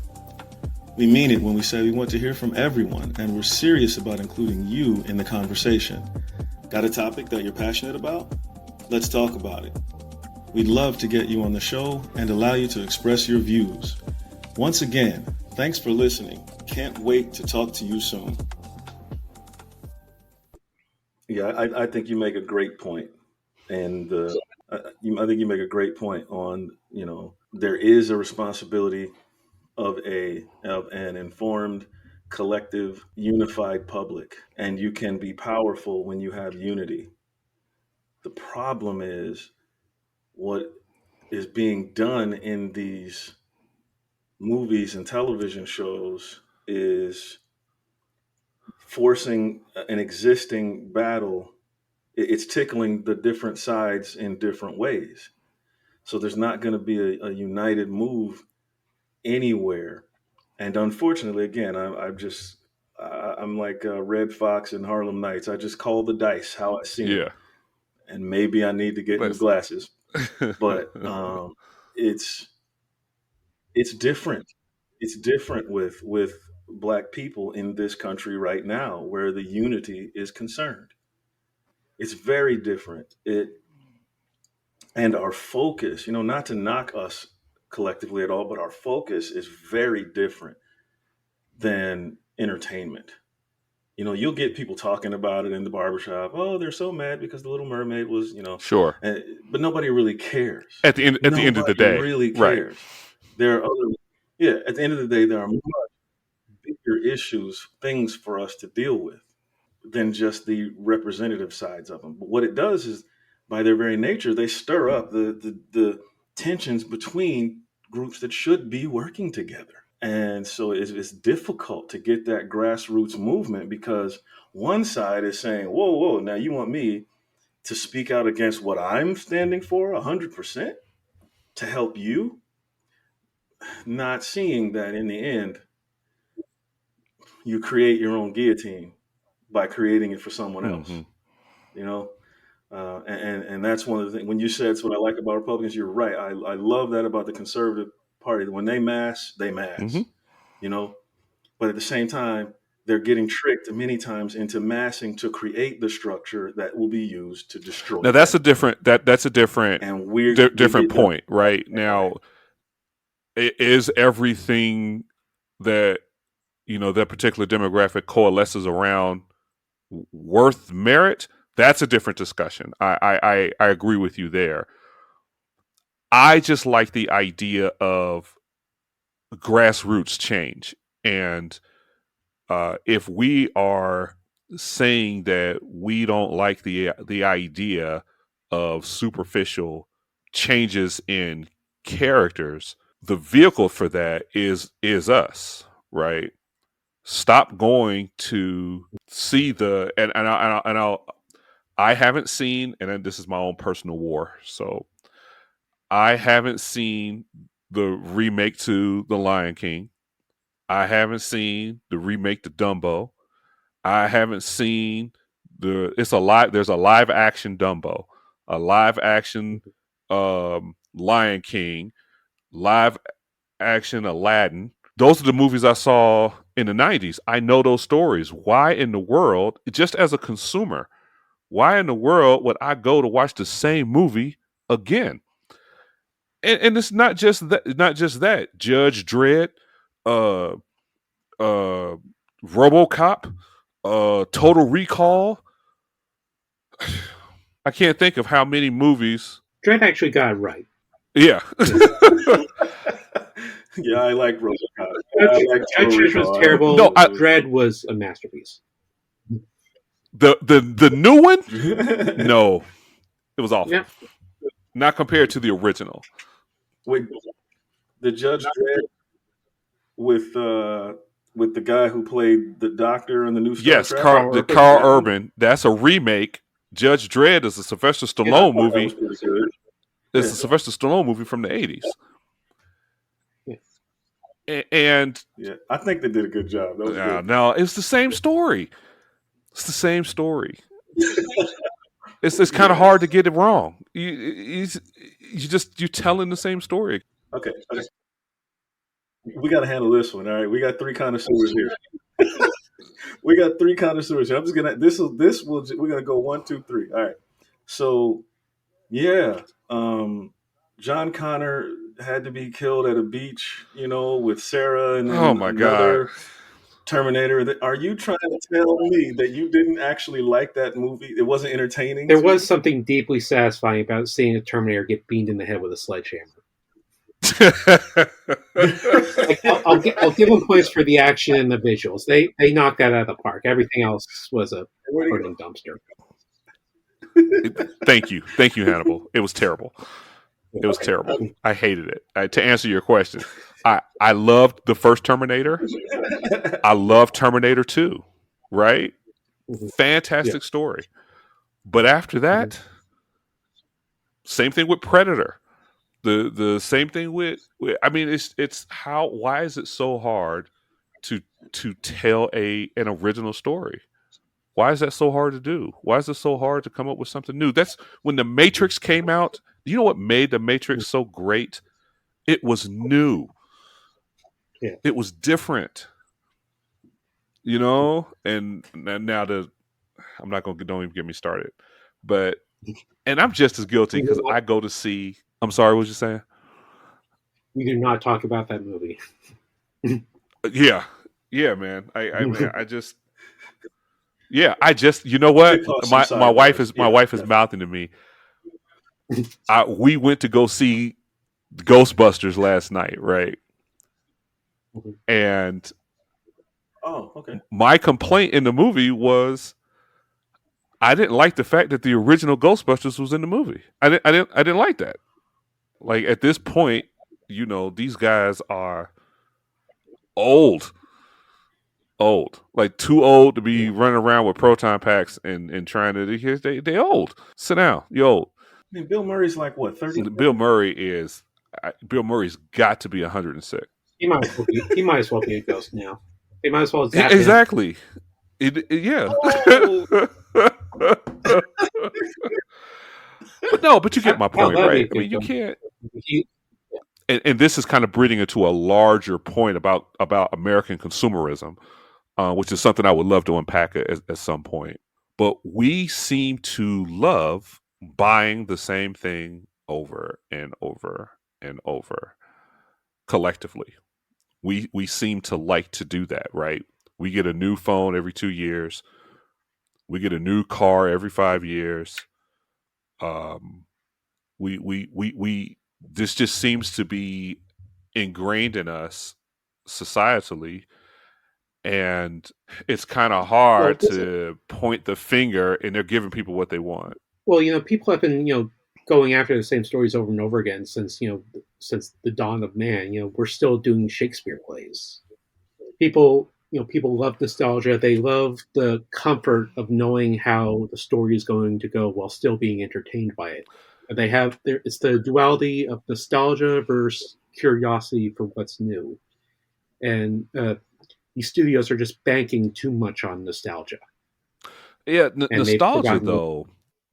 B: We mean it when we say we want to hear from everyone, and we're serious about including you in the conversation. Got a topic that you're passionate about? Let's talk about it. We'd love to get you on the show and allow you to express your views. Once again, thanks for listening. Can't wait to talk to you soon. Yeah, I think you make a great point. And I think you make a great point on, there is a responsibility of an informed, collective, unified public, and you can be powerful when you have unity. The problem is what is being done in these movies and television shows is forcing an existing battle. It's tickling the different sides in different ways. So there's not going to be a united move anywhere. And unfortunately, again, I'm like Red Fox in Harlem Nights. I just call the dice how I see it.
D: Yeah.
B: And maybe I need to get new glasses. But it's different. It's different with Black people in this country right now, where the unity is concerned. It's very different. And our focus, not to knock us collectively at all, but our focus is very different than entertainment. You'll get people talking about it in the barbershop. Oh, they're so mad because The Little Mermaid was,
D: Sure.
B: But nobody really cares.
D: At the end of the day,
B: really
D: right?
B: cares. There are other, at the end of the day, there are much bigger issues, things for us to deal with than just the representative sides of them. But what it does is, by their very nature, they stir up the tensions between groups that should be working together. And so it's difficult to get that grassroots movement, because one side is saying, whoa, now you want me to speak out against what I'm standing for 100% to help you? Not seeing that in the end, you create your own guillotine by creating it for someone else. And that's one of the things. When you said it's what I like about Republicans, you're right. I love that about the conservative party. When they mass, they mass. But at the same time, they're getting tricked many times into massing to create the structure that will be used to destroy.
D: Now that's a different
B: and weird
D: different point, right? Now, is everything that that particular demographic coalesces around worth merit? That's a different discussion. I agree with you there. I just like the idea of grassroots change. And if we are saying that we don't like the idea of superficial changes in characters, the vehicle for that is us, right? Stop going to see I haven't seen, and this is my own personal war, so I haven't seen the remake to The Lion King. I haven't seen the remake to Dumbo. I haven't seen there's a live action Dumbo, a live action Lion King, live action Aladdin. Those are the movies I saw in the 90s. I know those stories. Why in the world, just as a consumer, why in the world would I go to watch the same movie again? And it's not just that. Judge Dredd, RoboCop, Total Recall. I can't think of how many movies.
C: Dredd actually got it right.
D: Yeah.
B: Yeah, I like RoboCop.
C: Judge Dredd was terrible.
D: No,
C: Dredd was a masterpiece.
D: The new one? No, it was awful.
C: Yeah.
D: Not compared to the original.
B: Wait, the Judge Dredd with the guy who played the Doctor in the new Star Trek?
D: Carl Urban. That's a remake. Judge Dredd is a Sylvester Stallone movie. It's a Sylvester Stallone movie from the 80s. And
B: yeah, I think they did a good job. That was good.
D: No, it's the same story. It's the same story. It's kind of hard to get it wrong. You're telling the same story.
B: Okay. We got to handle this one. All right, we got three connoisseurs here. We got three connoisseurs here. I'm just gonna we're gonna go 1, 2, 3. All right. So yeah, John Connor had to be killed at a beach, with Sarah, and
D: Oh
B: then
D: my god.
B: another Terminator. Are you trying to tell me that you didn't actually like that movie? It wasn't entertaining
C: There
B: to
C: was
B: you?
C: something deeply satisfying about seeing a Terminator get beamed in the head with a sledgehammer. Like I'll give them points for the action and the visuals. They knocked that out of the park. Everything else was a
B: Where'd he go?
C: burning dumpster.
D: Thank you, Hannibal. It was terrible. It was terrible. I hated it. To answer your question, I loved the first Terminator. I love Terminator 2. Right?
C: Mhm.
D: Fantastic story. But after that, same thing with Predator. The same thing with I mean it's how why is it so hard to tell an original story? Why is that so hard to do? Why is it so hard to come up with something new? That's when The Matrix came out. You know what made The Matrix so great? It was new.
C: Yeah.
D: It was different. And now I'm not gonna don't even get me started. But and I'm just as guilty because I go to see. I'm sorry, what was you saying?
C: We do not talk about that movie.
D: Yeah, man. I just yeah. I just you know what
B: It caused some
D: my wife
B: sidebars.
D: is my wife is mouthing to me. We went to go see Ghostbusters last night, right? And
B: Oh, okay.
D: my complaint in the movie was I didn't like the fact that the original Ghostbusters was in the movie. I didn't like that. Like at this point, these guys are old, like too old to be running around with proton packs and trying to. They old. Sit down. You old.
B: I mean, Bill Murray's like what, 30?
D: Bill Murray's got to be 106.
C: He might as well be a ghost now. They might as well zap him.
D: Exactly. Yeah.
B: Oh!
D: But you get my point, right? I mean, you can't. And this is kind of breeding into a larger point about American consumerism, which is something I would love to unpack at some point. But we seem to love buying the same thing over and over and over collectively. We seem to like to do that, right? We get a new phone every 2 years. We get a new car every 5 years. We this just seems to be ingrained in us societally, and it's kind of hard to point the finger, and they're giving people what they want.
C: Well, people have been going after the same stories over and over again since the dawn of man. We're still doing Shakespeare plays. People love nostalgia. They love the comfort of knowing how the story is going to go while still being entertained by it. It's the duality of nostalgia versus curiosity for what's new, and these studios are just banking too much on nostalgia.
D: Yeah, nostalgia though,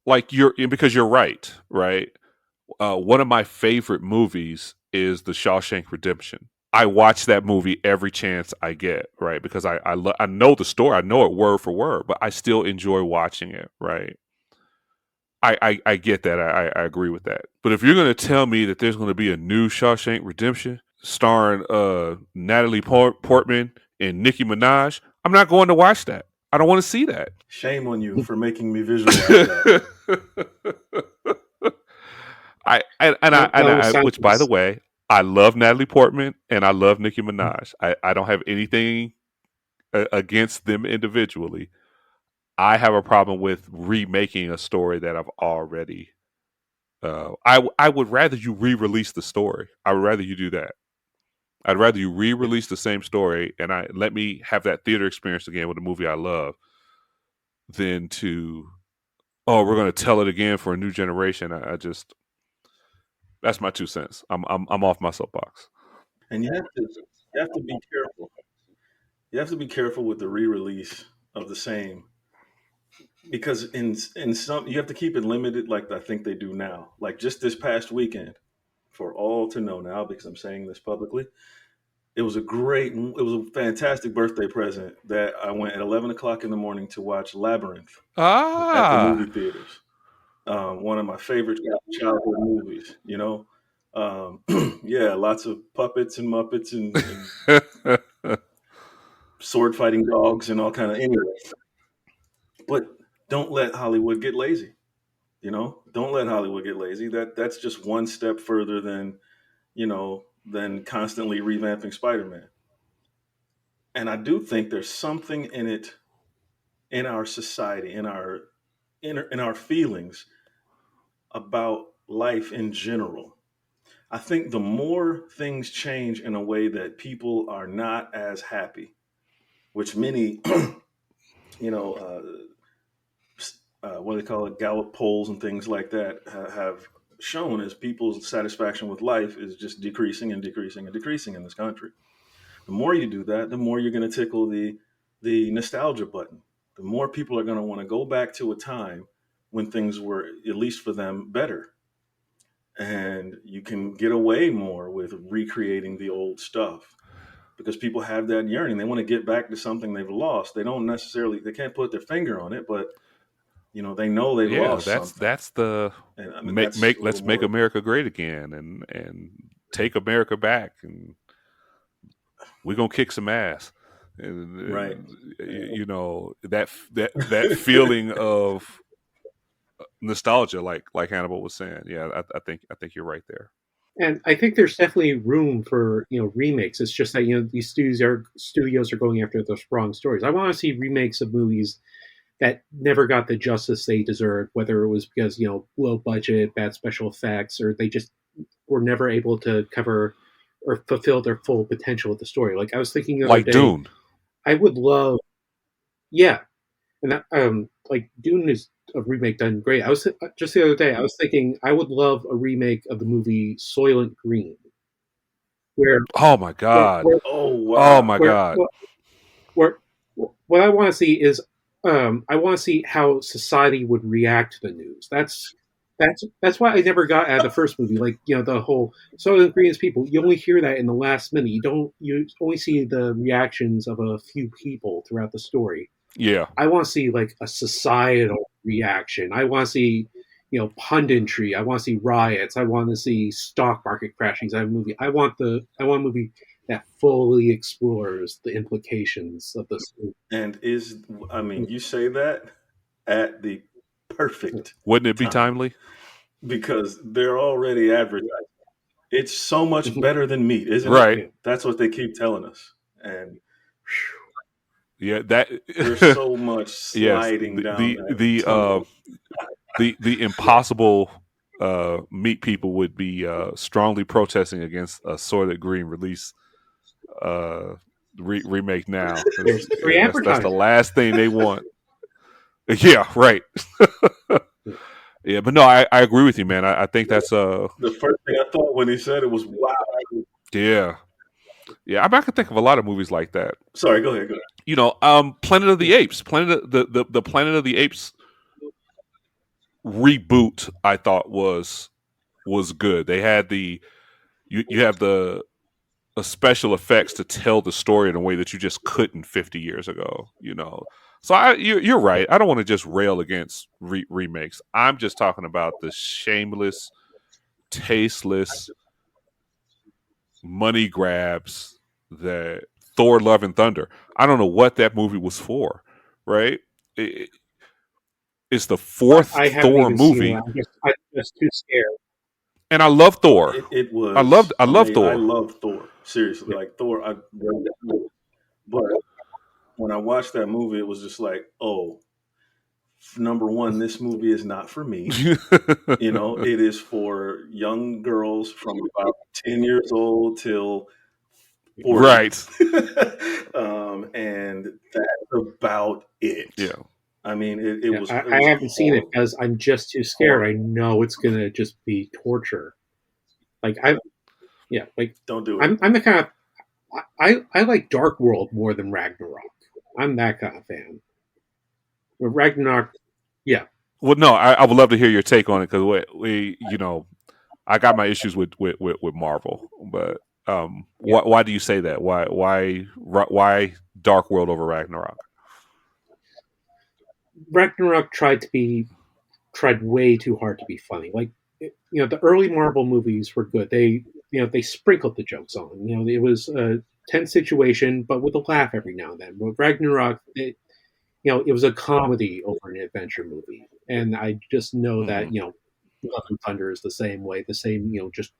D: like because you're right. One of my favorite movies is The Shawshank Redemption. I watch that movie every chance I get, right? Because I know the story, I know it word for word, but I still enjoy watching it, right? I get that. I agree with that. But if you're going to tell me that there's going to be a new Shawshank Redemption starring Natalie Portman and Nicki Minaj, I'm not going to watch that. I don't want to see that.
B: Shame on you for making me visualize that.
D: Which, by the way, I love Natalie Portman and I love Nicki Minaj. I don't have anything against them individually. I have a problem with remaking a story that I've already. I would rather you re-release the story. I would rather you do that. I'd rather you re-release the same story and let me have that theater experience again with a movie I love, than to, we're going to tell it again for a new generation. That's my 2 cents. I'm off my soapbox.
B: And you have to be careful. You have to be careful with the re-release of the same, because in some you have to keep it limited, like I think they do now. Like just this past weekend, for all to know now, because I'm saying this publicly, It was a fantastic birthday present that I went at 11 o'clock in the morning to watch Labyrinth at the
D: Ah.
B: movie theaters. One of my favorite childhood movies. Yeah, lots of puppets and muppets and sword fighting dogs and all kind of anyway. But don't let Hollywood get lazy. Don't let Hollywood get lazy. That's just one step further than constantly revamping Spider-Man. And I do think there's something in it, in our society, in our feelings about life in general. I think the more things change in a way that people are not as happy, which many, you know, what do they call it, Gallup polls and things like that have shown, is people's satisfaction with life is just decreasing and decreasing and decreasing in this country. The more you do that, the more you're going to tickle the nostalgia button. The more people are going to want to go back to a time when things were, at least for them, better. And you can get away more with recreating the old stuff because people have that yearning. They want to get back to something they've lost. They can't put their finger on it, but they know they've
D: Yeah,
B: lost something.
D: that's the
B: And I mean,
D: make
B: that's a
D: let's
B: little
D: make
B: more.
D: America great again and take America back, and we're gonna kick some ass.
B: Right.
D: That feeling of nostalgia, like Hannibal was saying. Yeah, I think you're right there.
C: And I think there's definitely room for remakes. It's just that these studios are going after the wrong stories. I want to see remakes of movies that never got the justice they deserved, whether it was because low budget, bad special effects, or they just were never able to cover or fulfill their full potential of the story. Like I was thinking the other
D: Like
C: day,
D: Dune.
C: I would love, yeah, and that, like Dune is a remake done great. I was just the other day, I was thinking I would love a remake of the movie Soylent Green, where
D: Oh my
C: where
D: God.
C: where
B: Oh
D: Oh
B: wow.
D: my
C: where,
D: God.
C: where what I want to see is I want to see how society would react to the news. That's why I never got out of the first movie. Like the whole Soylent Green's people. You only hear that in the last minute. You only see the reactions of a few people throughout the story.
D: Yeah.
C: I want to see like a societal reaction. I want to see punditry. I want to see riots. I want to see stock market crashings. I want a movie that fully explores the implications of this.
B: And you say that at the perfect
D: Wouldn't it be
B: time
D: timely?
B: because they're already advertising. It's so much better than meat, isn't it?
D: Right.
C: Yeah.
B: That's what they keep telling us. And
D: Yeah, that
B: there's so much
D: yes.
B: sliding down
D: The
B: that
D: the
B: tunnel.
D: the impossible meat people would be strongly protesting against a Soylent Green release remake now.
C: There's free
D: That's the
C: advertising.
D: last thing they want. Yeah, right. Yeah, but no, I agree with you, man. I think that's
B: The first thing I thought when he said it was, wow.
D: yeah. I can think of a lot of movies like that.
B: Sorry, go ahead.
D: Planet of the Apes, the Planet of the Apes reboot, I thought was good. They had you have the special effects to tell the story in a way that you just couldn't 50 years ago. So you're right. I don't want to just rail against remakes. I'm just talking about the shameless, tasteless money grabs that Thor: Love and Thunder. I don't know what that movie was for, right? It's the fourth
C: I haven't
D: Thor
C: even seen
D: movie,
C: it. I'm just too scared.
D: and I love Thor.
B: It was.
D: I love Thor.
B: I love Thor. Seriously, like Thor. I read that movie. But when I watched that movie, it was just like, oh, number one, this movie is not for me. It is for young girls from about 10 years old till 40.
D: Right.
B: And that's about it.
D: Yeah.
B: I mean, it
C: Yeah,
B: was.
C: I haven't seen it because I'm just too scared. I know it's gonna just be torture. Like
B: don't do it.
C: I'm the kind of I like Dark World more than Ragnarok. I'm that kind of fan. But Ragnarok, yeah.
D: Well, no, I would love to hear your take on it because we I got my issues with Marvel, but Why do you say that? Why Dark World over Ragnarok?
C: Ragnarok tried way too hard to be funny. Like, the early Marvel movies were good. They sprinkled the jokes on. It was a tense situation, but with a laugh every now and then. But Ragnarok, it was a comedy over an adventure movie, and I just know that Love and Thunder is the same way. The same, just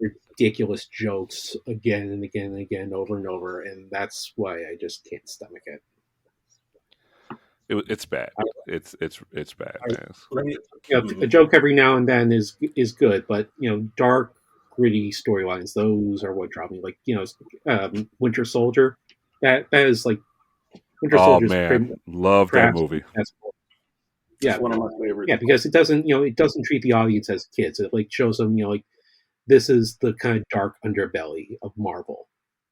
C: ridiculous jokes again and again and again, over and over, and that's why I just can't stomach it.
D: It's bad. It's bad, man.
B: Let me,
C: A joke every now and then is good, but dark, gritty storylines, those are what draw me. Like Winter Soldier, that is like Winter
D: Oh
C: Soldier's
D: man, love that movie.
C: Yeah,
B: one of my favorites.
C: Yeah, because it doesn't treat the audience as kids. It like shows them like this is the kind of dark underbelly of Marvel,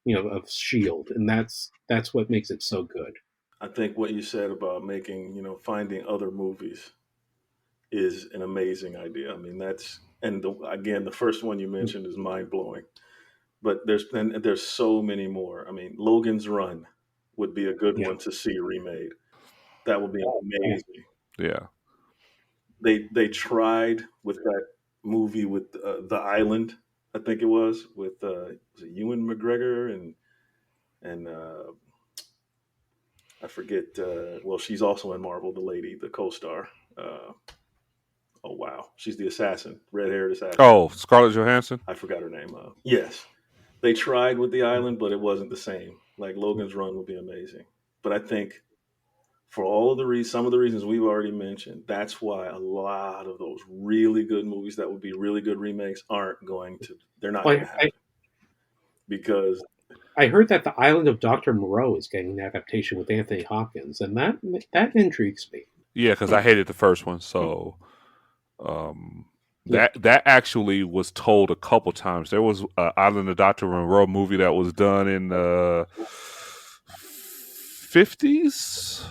C: of Shield, and that's what makes it so good.
B: I think what you said about finding other movies is an amazing idea. I mean, again, the first one you mentioned is mind blowing, but there's so many more. I mean, Logan's Run would be a good one to see remade. That would be amazing.
D: Yeah.
B: They tried with that movie with The Island, I think it was it Ewan McGregor and I forget. Well, she's also in Marvel, the lady, the co-star. Oh wow, she's the assassin, red-haired assassin.
D: Oh, Scarlett Johansson.
B: I forgot her name. Yes, they tried with The Island, but it wasn't the same. Like Logan's Run would be amazing, but I think for all of some of the reasons we've already mentioned, that's why a lot of those really good movies that would be really good remakes they're not going to happen because
C: I heard that The Island of Dr. Moreau is getting an adaptation with Anthony Hopkins, and that intrigues me.
D: Yeah, because I hated the first one, so that actually was told a couple times. There was an Island of Dr. Moreau movie that was done in the 50s.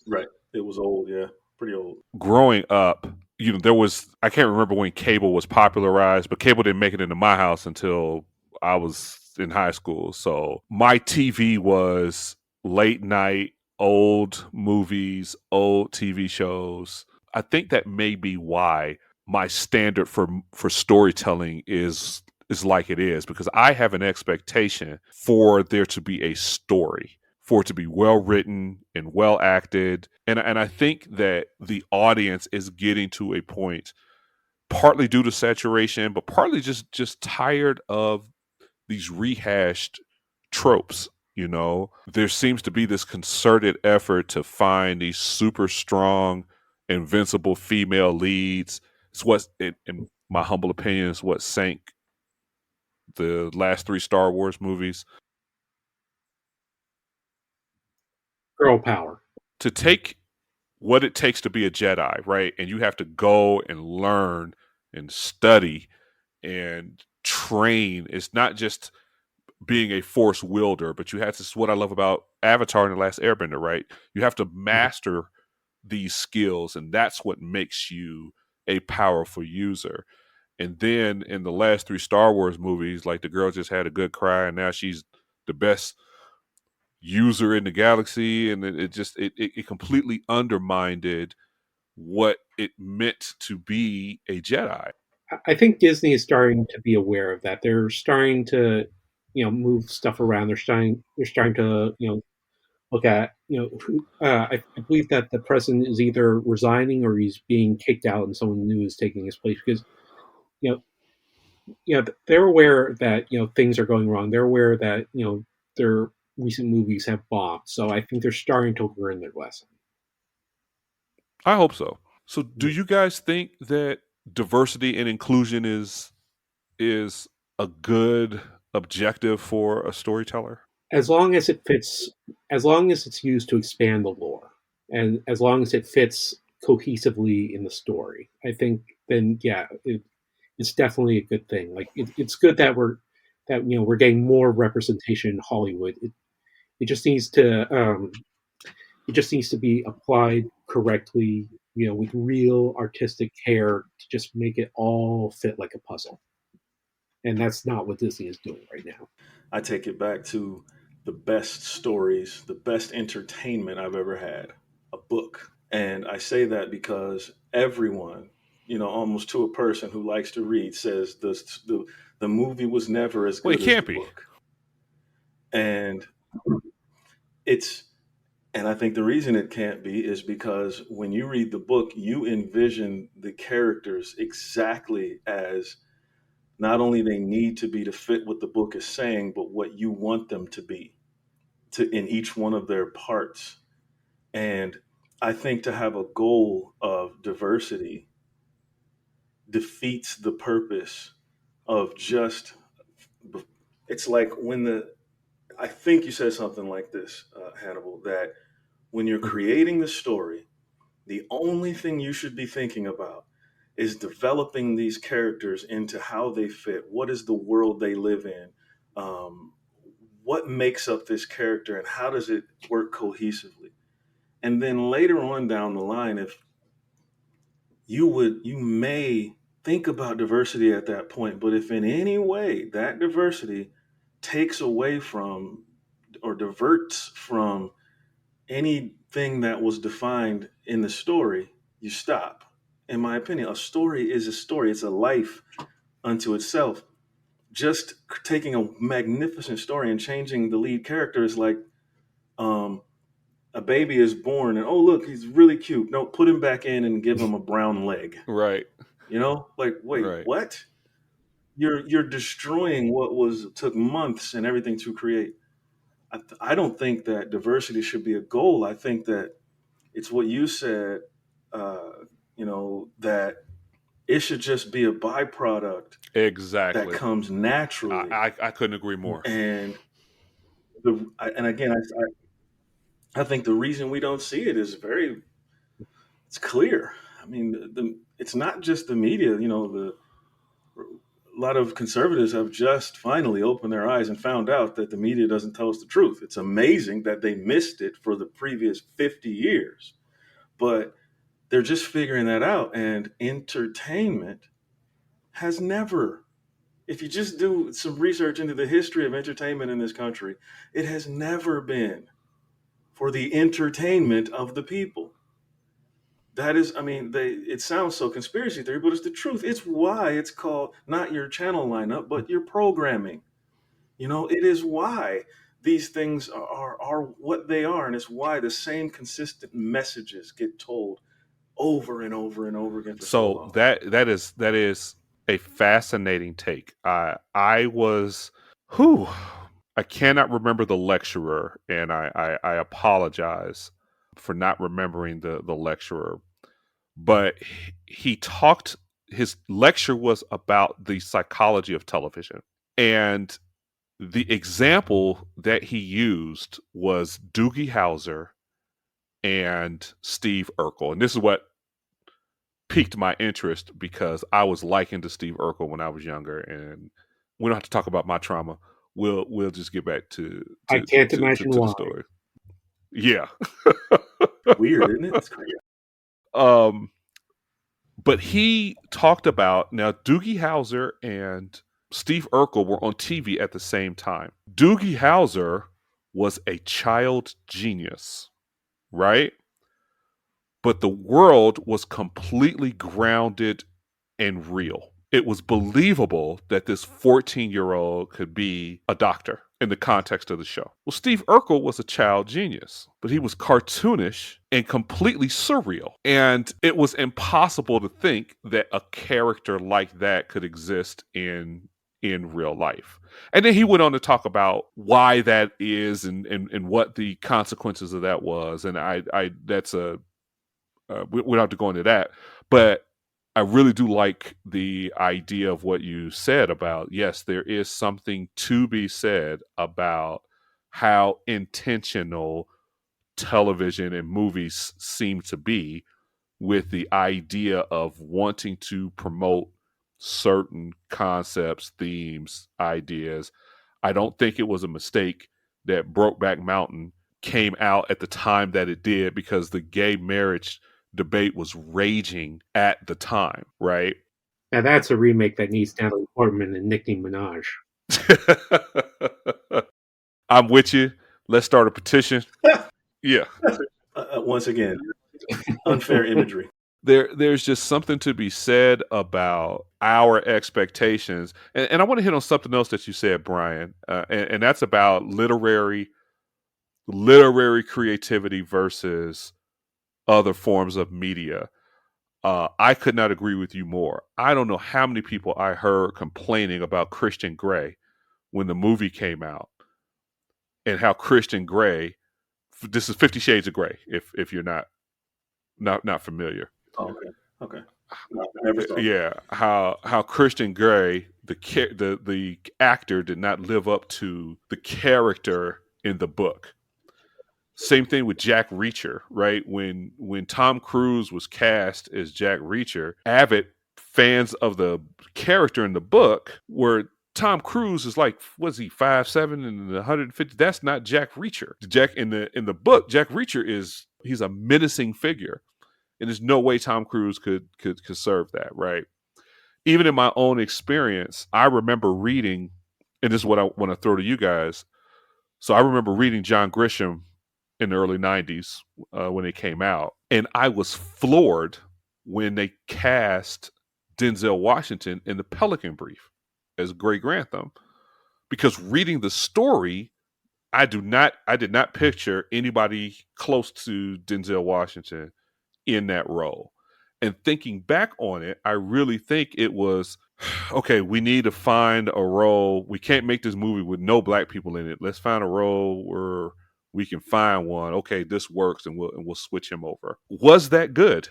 B: Right, it was old, yeah, pretty old.
D: Growing up, there was, I can't remember when cable was popularized, but cable didn't make it into my house until I was in high school. So my TV was late night, old movies, old TV shows. I think that may be why my standard for storytelling is like it is, because I have an expectation for there to be a story, for it to be well written and well acted. And I think that the audience is getting to a point, partly due to saturation, but partly just tired of these rehashed tropes. There seems to be this concerted effort to find these super strong, invincible female leads. It's what, in my humble opinion, is what sank the last 3 Star Wars movies.
C: Girl power.
D: To take what it takes to be a Jedi, right? And you have to go and learn and study and train. It's not just being a force wielder, but this is what I love about Avatar and The Last Airbender, right? You have to master these skills, and that's what makes you a powerful user. And then in the last 3 Star Wars movies, like the girl just had a good cry, and now she's the best user in the galaxy, and it completely undermined what it meant to be a Jedi.
C: I think Disney is starting to be aware of that. They're starting to, move stuff around. They're starting to, look at, I believe that the president is either resigning or he's being kicked out, and someone new is taking his place because, they're aware that things are going wrong. They're aware that their recent movies have bombed. So I think they're starting to learn their lesson.
D: I hope so. So, do you guys think that diversity and inclusion is a good objective for a storyteller?
C: As long as it fits, as long as it's used to expand the lore, and as long as it fits cohesively in the story, I think then it's definitely a good thing. Like it's good that we're getting more representation in Hollywood. It just needs to be applied correctly, with real artistic care to just make it all fit like a puzzle. And that's not what Disney is doing right now.
B: I take it back to the best stories, the best entertainment I've ever had, a book. And I say that because everyone, almost to a person who likes to read, says the movie was never as
D: Well,
B: good
D: it
B: as the
D: can't be.
B: book. And it's and I think the reason it can't be is because when you read the book, you envision the characters exactly as not only they need to be to fit what the book is saying, but what you want them to be in each one of their parts. And I think to have a goal of diversity defeats the purpose of just. It's like I think you said something like this, Hannibal, that when you're creating the story, the only thing you should be thinking about is developing these characters into how they fit. What is the world they live in? Um, what makes up this character and how does it work cohesively? And then later on down the line, if you may think about diversity at that point, but if in any way that diversity takes away from or diverts from anything that was defined in the story, you stop. In my opinion, a story is a story. It's a life unto itself. Just taking a magnificent story and changing the lead character is like um, a baby is born and oh look, he's really cute. No, put him back in and give him a brown leg.
D: Right.
B: Like wait,
D: Right.
B: what? You're destroying what took months and everything to create. I don't think that diversity should be a goal. I think that it's what you said, that it should just be a byproduct that
D: Exactly.
B: comes naturally.
D: I couldn't agree more.
B: And again, I think the reason we don't see it is it's clear. I mean, it's not just the media. A lot of conservatives have just finally opened their eyes and found out that the media doesn't tell us the truth. It's amazing that they missed it for the previous 50 years, but they're just figuring that out. And entertainment has never, if you just do some research into the history of entertainment in this country, it has never been for the entertainment of the people. That is, it sounds so conspiracy theory, but it's the truth. It's why it's called not your channel lineup, but your programming. It is why these things are what they are, and it's why the same consistent messages get told over and over and over again for so long.
D: that is a fascinating take. I cannot remember the lecturer, and I apologize for not remembering the lecturer, but his lecture was about the psychology of television, and the example that he used was Doogie Howser and Steve Urkel. And this is what piqued my interest because I was likened to Steve Urkel when I was younger, and we don't have to talk about my trauma. We'll just get back to
C: I can't imagine
D: the
C: why.
D: story. Yeah.
B: Weird, isn't it? It's crazy.
D: But he talked about, now Doogie Howser and Steve Urkel were on TV at the same time. Doogie Howser was a child genius, right? But the world was completely grounded and real. It was believable that this 14-year-old could be a doctor in the context of the show. Well, Steve Urkel was a child genius, but he was cartoonish and completely surreal. And it was impossible to think that a character like that could exist in real life. And then he went on to talk about why that is and what the consequences of that was. And that's a we don't have to go into that, but I really do like the idea of what you said about, yes, there is something to be said about how intentional television and movies seem to be with the idea of wanting to promote certain concepts, themes, ideas. I don't think it was a mistake that Brokeback Mountain came out at the time that it did, because the gay marriage debate was raging at the time, right?
C: Now that's a remake that needs Natalie Portman and Nicki Minaj.
D: I'm with you. Let's start a petition. Yeah.
B: Once again, unfair imagery.
D: There's just something to be said about our expectations. And I want to hit on something else that you said, Brian. And that's about literary creativity versus other forms of media. I could not agree with you more. I don't know how many people I heard complaining about Christian Grey when the movie came out, and how Christian Grey, this is 50 Shades of Grey, if you're not familiar.
B: Oh, okay. No, I never saw it.
D: Yeah, how Christian Grey, the actor, did not live up to the character in the book. Same thing with Jack Reacher, right? When Tom Cruise was cast as Jack Reacher, avid fans of the character in the book were Tom Cruise is like, was he 5'7" and 150? That's not Jack Reacher. Jack in the book, Jack Reacher he's a menacing figure. And there's no way Tom Cruise could serve that, right? Even in my own experience, I remember reading, and this is what I want to throw to you guys. So I remember reading John Grisham in the early 90s when it came out. And I was floored when they cast Denzel Washington in The Pelican Brief as Grey Grantham. Because reading the story, I did not picture anybody close to Denzel Washington in that role. And thinking back on it, I really think it was, okay, we need to find a role. We can't make this movie with no black people in it. Let's find a role where we can find one. Okay, this works, and we'll switch him over. Was that good?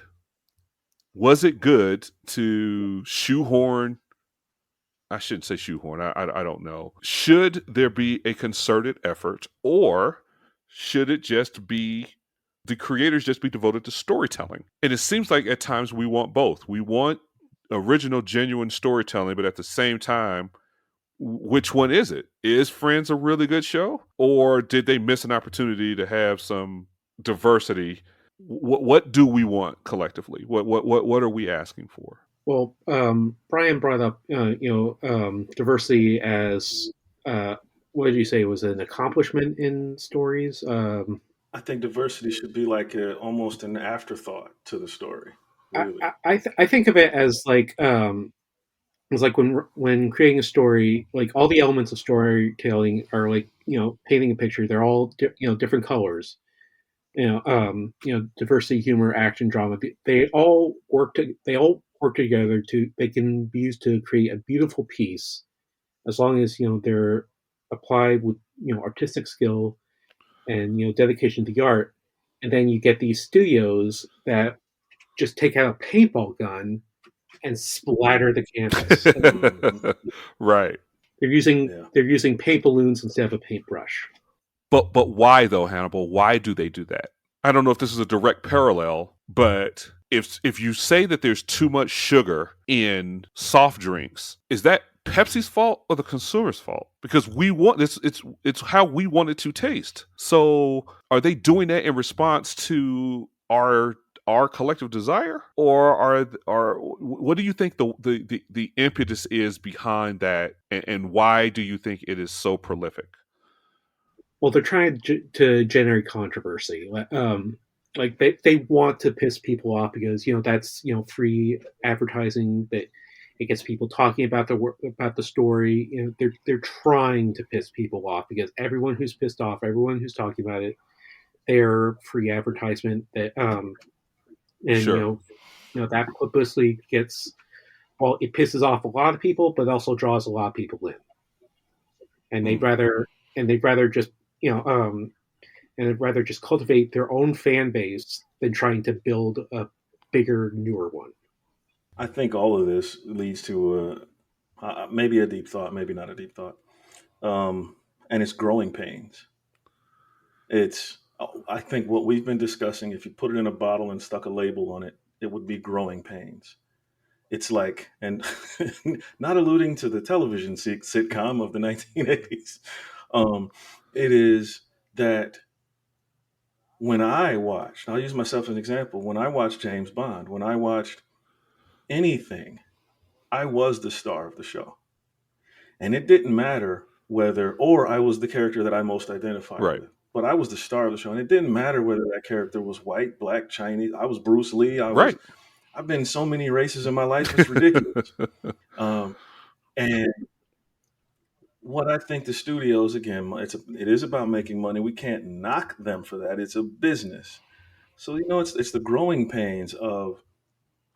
D: Was it good to shoehorn? I shouldn't say shoehorn. I don't know. Should there be a concerted effort, or should it just be the creators just be devoted to storytelling? And it seems like at times we want both. We want original, genuine storytelling, but at the same time, which one is it? Is Friends a really good show, or did they miss an opportunity to have some diversity? What do we want collectively? What are we asking for?
C: Well, Brian brought up, diversity as what did you say was an accomplishment in stories?
B: I think diversity should be like almost an afterthought to the story. Really,
C: I think of it as like it's like when creating a story, like all the elements of storytelling are like painting a picture. They're all different colors. Diversity, humor, action, drama. They all work together they can be used to create a beautiful piece, as long as they're applied with artistic skill and dedication to the art. And then you get these studios that just take out a paintball gun and splatter the canvas.
D: Right.
C: They're using paint balloons instead of a paintbrush.
D: But why though, Hannibal? Why do they do that? I don't know if this is a direct parallel, but if you say that there's too much sugar in soft drinks, is that Pepsi's fault or the consumer's fault? Because we want this, it's how we want it to taste. So are they doing that in response to our collective desire, or what do you think the impetus is behind that, and why do you think it is so prolific?
C: Well, they're trying to generate controversy. Like they want to piss people off because that's free advertising, that it gets people talking about the story. They're trying to piss people off because everyone who's pissed off, everyone who's talking about it, they're free advertisement. That and
D: Sure.
C: that publicity gets, well, it pisses off a lot of people, but also draws a lot of people in, and they'd rather just and they'd rather just cultivate their own fan base than trying to build a bigger, newer one.
B: I think all of this leads to maybe a deep thought, maybe not a deep thought, and it's growing pains. I think what we've been discussing, if you put it in a bottle and stuck a label on it, it would be growing pains. It's like, and not alluding to the television sitcom of the 1980s, it is that when I watched, I'll use myself as an example, when I watched James Bond, when I watched anything I was the star of the show. And it didn't matter whether, or I was the character that I most identified
D: Right.
B: with, but I was the star of the show. And it didn't matter whether that character was white, black, Chinese. I was Bruce Lee.
D: Right.
B: I've been so many races in my life, it's ridiculous. And what I think the studios, again, it is about making money. We can't knock them for that. It's a business. So, it's the growing pains of,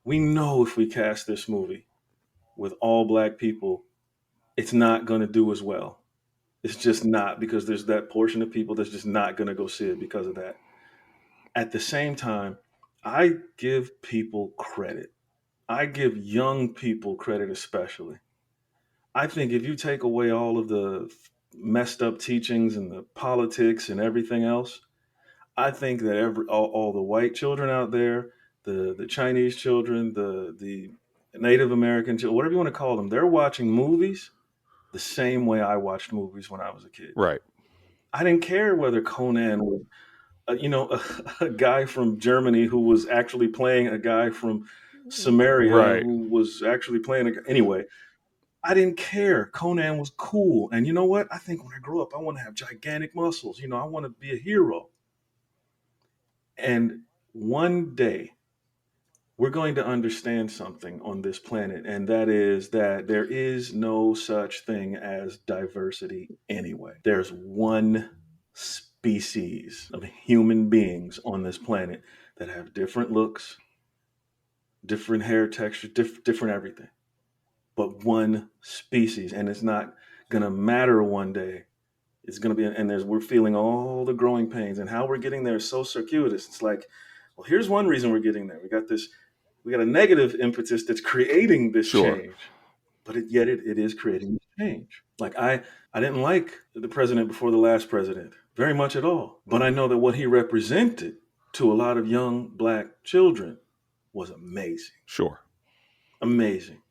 B: we know if we cast this movie with all black people, it's not going to do as well. It's just not, because there's that portion of people that's just not going to go see it because of that. At the same time, I give people credit. I give young people credit, especially. I think if you take away all of the messed up teachings and the politics and everything else, I think that all the white children out there, the Chinese children, the Native American children, whatever you want to call them, they're watching movies the same way I watched movies when I was a kid.
D: Right.
B: I didn't care whether Conan was, a guy from Germany who was actually playing a guy from Samaria
D: Right.
B: who was actually playing anyway. I didn't care. Conan was cool. And you know what? I think when I grow up, I want to have gigantic muscles. I want to be a hero. And one day, we're going to understand something on this planet, and that is that there is no such thing as diversity anyway. There's one species of human beings on this planet that have different looks, different hair texture, different everything, but one species. And it's not going to matter one day. It's going to be, and we're feeling all the growing pains, and how we're getting there is so circuitous. It's like, well, here's one reason we're getting there. We got a negative impetus that's creating this
D: Sure.
B: change, but yet it is creating this change. Like, I didn't like the president before the last president very much at all, but I know that what he represented to a lot of young black children was amazing.
D: Sure.
B: Amazing.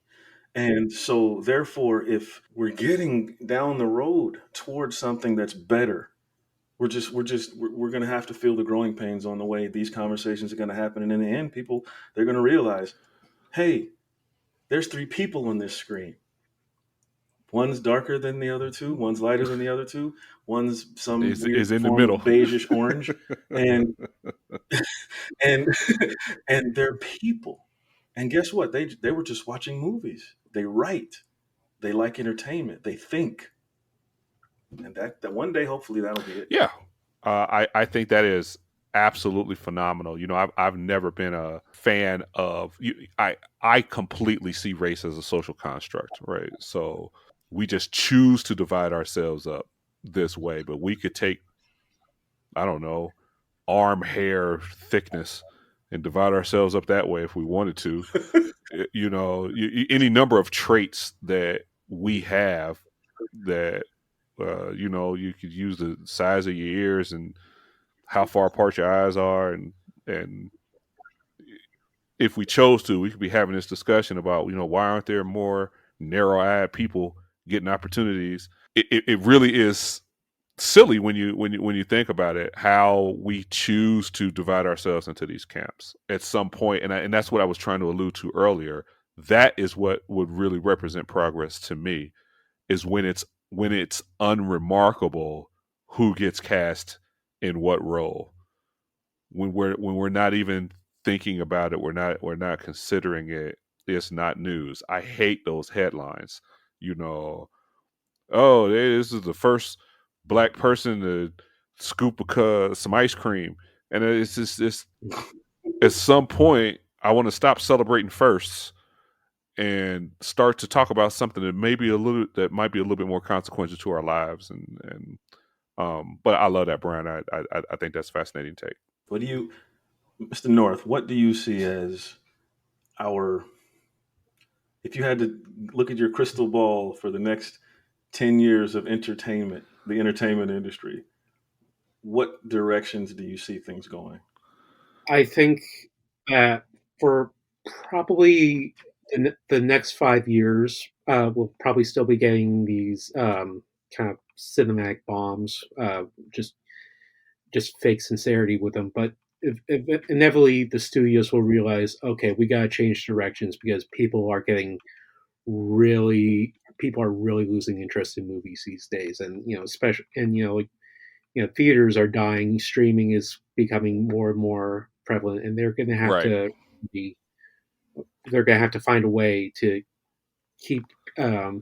B: And so therefore, if we're getting down the road towards something that's better, we're going to have to feel the growing pains on the way these conversations are going to happen. And in the end, people, they're going to realize, hey, there's 3 people on this screen. One's darker than the other 2. One's lighter than the other 2. One's some
D: Is
B: weird
D: in the
B: form
D: middle.
B: of beigeish orange, and and they're people. And guess what? They were just watching movies. They write. They like entertainment. They think. And that one day, hopefully, that'll be it.
D: Yeah. I think that is absolutely phenomenal. I've never been a fan of I completely see race as a social construct, right? So we just choose to divide ourselves up this way, but we could take, I don't know, arm hair thickness and divide ourselves up that way if we wanted to. Any number of traits that we have that you could use the size of your ears and how far apart your eyes are, and if we chose to, we could be having this discussion about why aren't there more narrow-eyed people getting opportunities. It really is silly when you think about it, how we choose to divide ourselves into these camps at some point. And that's what I was trying to allude to earlier. That is what would really represent progress to me, is when it's unremarkable who gets cast in what role, when we're not even thinking about it, we're not considering it. It's not news. I hate those headlines. Oh, this is the first black person to scoop some ice cream, and it's just at some point I want to stop celebrating firsts and start to talk about something that might be a little bit more consequential to our lives. But I love that, Brian. I think that's fascinating take.
B: What do you, Mr. North, what do you see as if you had to look at your crystal ball for the next 10 years of the entertainment industry, what directions do you see things going?
C: I think that for probably the next 5 years, we'll probably still be getting these kind of cinematic bombs, just fake sincerity with them. But inevitably, the studios will realize, okay, we got to change directions because people are getting really people are really losing interest in movies these days, and especially and like theaters are dying, streaming is becoming more and more prevalent, and
D: Right.
C: be they're going to have to find a way to keep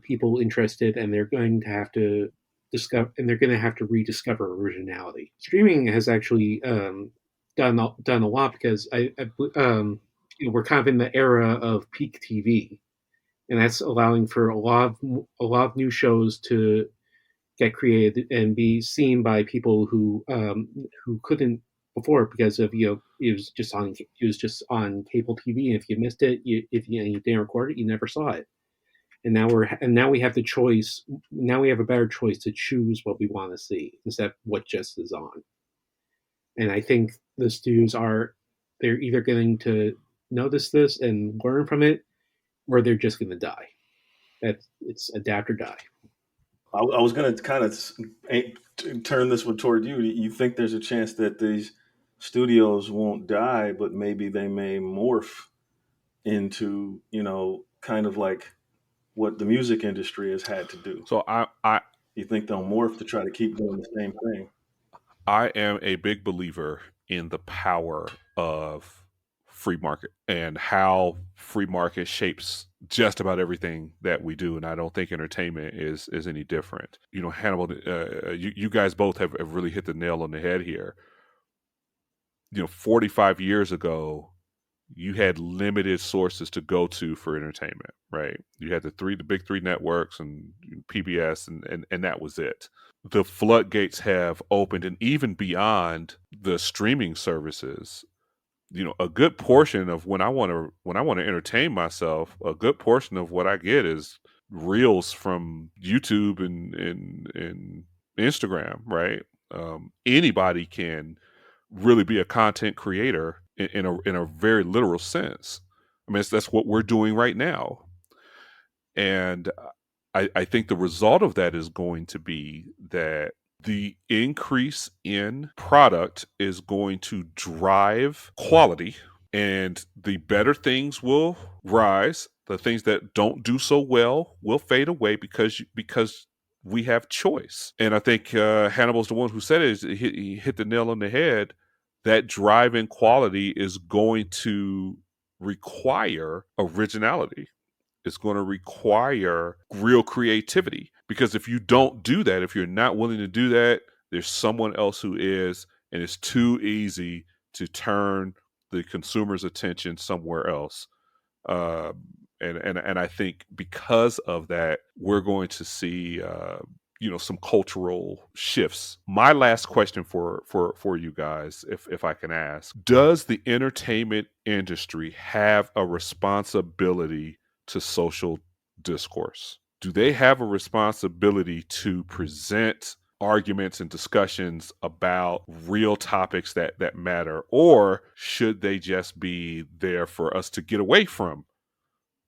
C: people interested, and they're going to have to rediscover originality. Streaming has actually done a lot because we're kind of in the era of peak TV, and that's allowing for a lot of new shows to get created and be seen by people who couldn't before because of it was just on cable TV, and if you missed it, you didn't record it, you never saw it. And now we have the choice. Now we have a better choice to choose what we want to see instead of what just is on. And I think the studios they're either going to notice this and learn from it, or they're just going to die. It's adapt or die.
B: I was going to kind of turn this one toward you. You think there's a chance that these studios won't die, but maybe they may morph into, kind of like what the music industry has had to do?
D: So
B: You think they'll morph to try to keep doing the same thing?
D: I am a big believer in the power of free market and how free market shapes just about everything that we do. And I don't think entertainment is any different. Hannibal, you guys both have really hit the nail on the head here. 45 years ago, you had limited sources to go to for entertainment, right? You had the big three networks and PBS, and that was it. The floodgates have opened, and even beyond the streaming services, a good portion of when I want to entertain myself, a good portion of what I get is reels from YouTube and Instagram, right? Anybody can really be a content creator in a very literal sense. I mean, that's what we're doing right now, and I think the result of that is going to be that the increase in product is going to drive quality, and the better things will rise. The things that don't do so well will fade away because we have choice. And I think Hannibal's the one who said it. He hit the nail on the head. That drive in quality is going to require originality. It's going to require real creativity, because if you don't do that, if you're not willing to do that, there's someone else who is, and it's too easy to turn the consumer's attention somewhere else. And I think because of that, we're going to see some cultural shifts. My last question for you guys, if I can ask, does the entertainment industry have a responsibility to social discourse? Do they have a responsibility to present arguments and discussions about real topics that matter, or should they just be there for us to get away from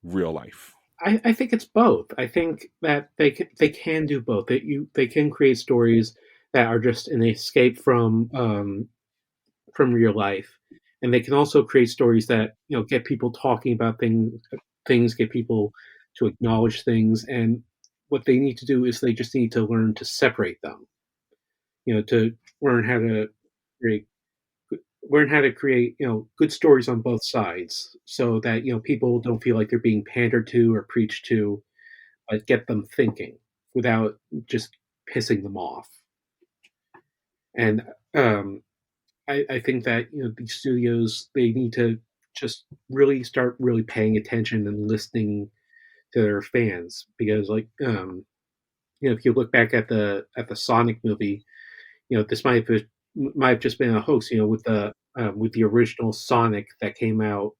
D: real life?
C: I think it's both. I think that they can do both. They can create stories that are just an escape from real life, and they can also create stories that get people talking about things, get people to acknowledge things. And what they need to do is they just need to learn to separate them. To learn how to create good stories on both sides, so that people don't feel like they're being pandered to or preached to, but get them thinking without just pissing them off. And I think that these studios, they need to just really start really paying attention and listening to their fans, because if you look back at the Sonic movie, this might have just been a hoax. With the original Sonic that came out,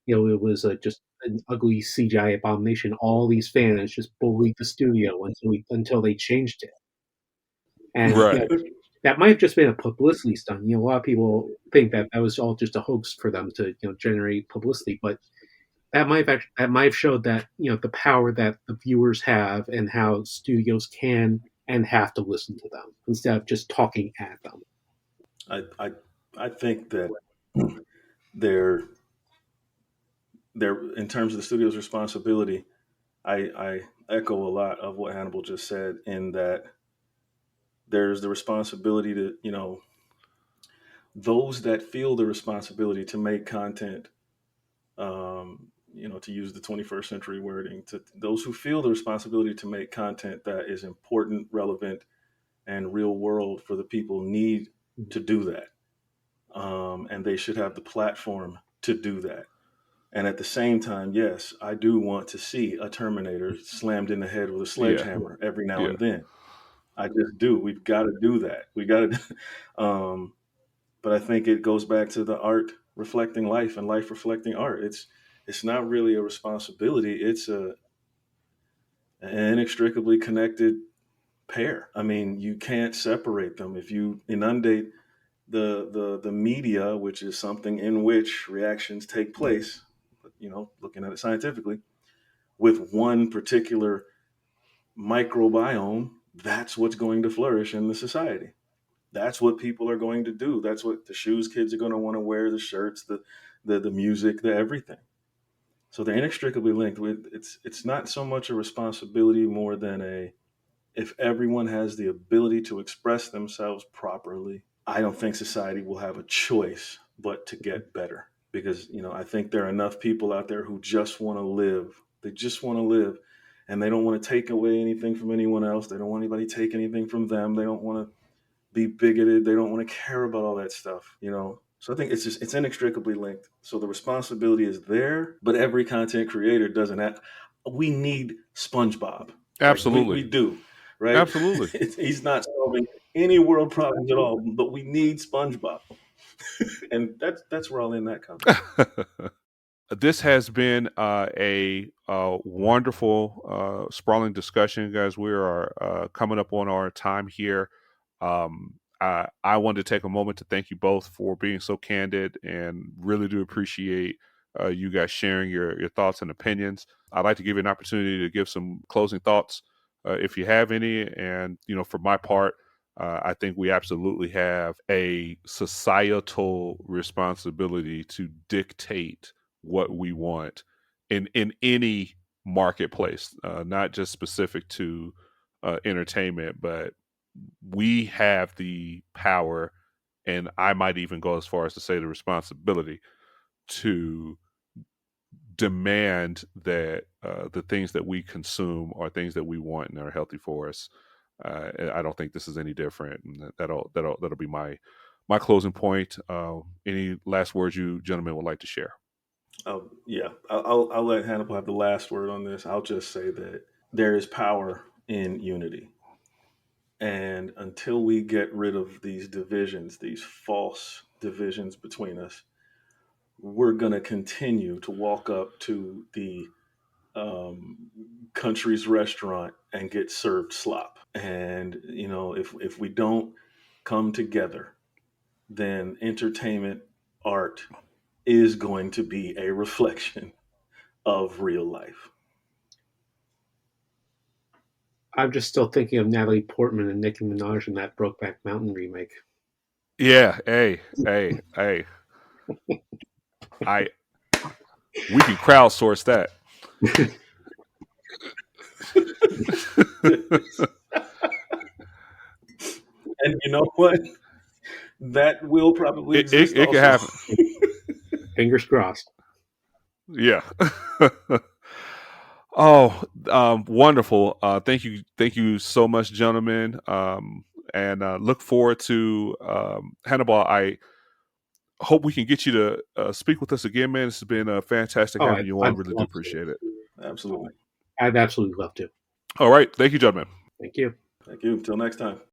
C: it was just an ugly CGI abomination. All these fans just bullied the studio until they changed it, and
D: Right.
C: that might have just been a publicity stunt. A lot of people think that that was all just a hoax for them to generate publicity, but that might have showed that the power that the viewers have, and how studios can and have to listen to them instead of just talking at them.
B: I think that they're in terms of the studio's responsibility, I echo a lot of what Hannibal just said, in that there's the responsibility to, those that feel the responsibility to make content, to use the 21st century wording, to those who feel the responsibility to make content that is important, relevant, and real world for the people, need to do that. And they should have the platform to do that. And at the same time, yes, I do want to see a Terminator slammed in the head with a
D: Yeah.
B: sledgehammer every now
D: Yeah.
B: and then. I just do. We've got to do that. We got to. But I think it goes back to the art reflecting life and life reflecting art. It's not really a responsibility. It's an inextricably connected pair. I mean, you can't separate them. If you inundate the media, which is something in which reactions take place, looking at it scientifically, with one particular microbiome, that's what's going to flourish in the society. That's what people are going to do. That's what the shoes kids are going to want to wear, the shirts, the music, the everything. So they're inextricably linked. It's not so much a responsibility more than if everyone has the ability to express themselves properly, I don't think society will have a choice but to get better. Because, I think there are enough people out there who just want to live. They just want to live. And they don't want to take away anything from anyone else. They don't want anybody to take anything from them. They don't want to be bigoted. They don't want to care about all that stuff, So I think it's inextricably linked. So the responsibility is there, but every content creator doesn't have. We need SpongeBob.
D: Absolutely.
B: We do, right?
D: Absolutely.
B: He's not solving any world problems at all, but we need SpongeBob. And that's where I'll end that comment.
D: This has been a wonderful, sprawling discussion, guys. We are coming up on our time here. I wanted to take a moment to thank you both for being so candid, and really do appreciate you guys sharing your thoughts and opinions. I'd like to give you an opportunity to give some closing thoughts, if you have any. And, for my part, I think we absolutely have a societal responsibility to dictate what we want in any marketplace, not just specific to entertainment, but we have the power, and I might even go as far as to say the responsibility, to demand that the things that we consume are things that we want and are healthy for us. I don't think this is any different, and that'll be my closing point. Any last words you gentlemen would like to share?
B: Yeah, I'll let Hannibal have the last word on this. I'll just say that there is power in unity. And until we get rid of these divisions, these false divisions between us, we're going to continue to walk up to the country's restaurant and get served slop. And, if we don't come together, then entertainment, art is going to be a reflection of real life.
C: I'm just still thinking of Natalie Portman and Nicki Minaj in that Brokeback Mountain remake.
D: Yeah, hey. We can crowdsource that.
B: And you know what? That will probably exist.
D: It could happen.
C: Fingers crossed.
D: Yeah. Oh, wonderful. Thank you so much, gentlemen. And look forward to Hannibal. I hope we can get you to speak with us again, man. This has been fantastic having you on. Really do appreciate it.
B: Absolutely.
C: I'd absolutely love to.
D: All right. Thank you, gentlemen.
C: Thank you.
B: Thank you. Until next time.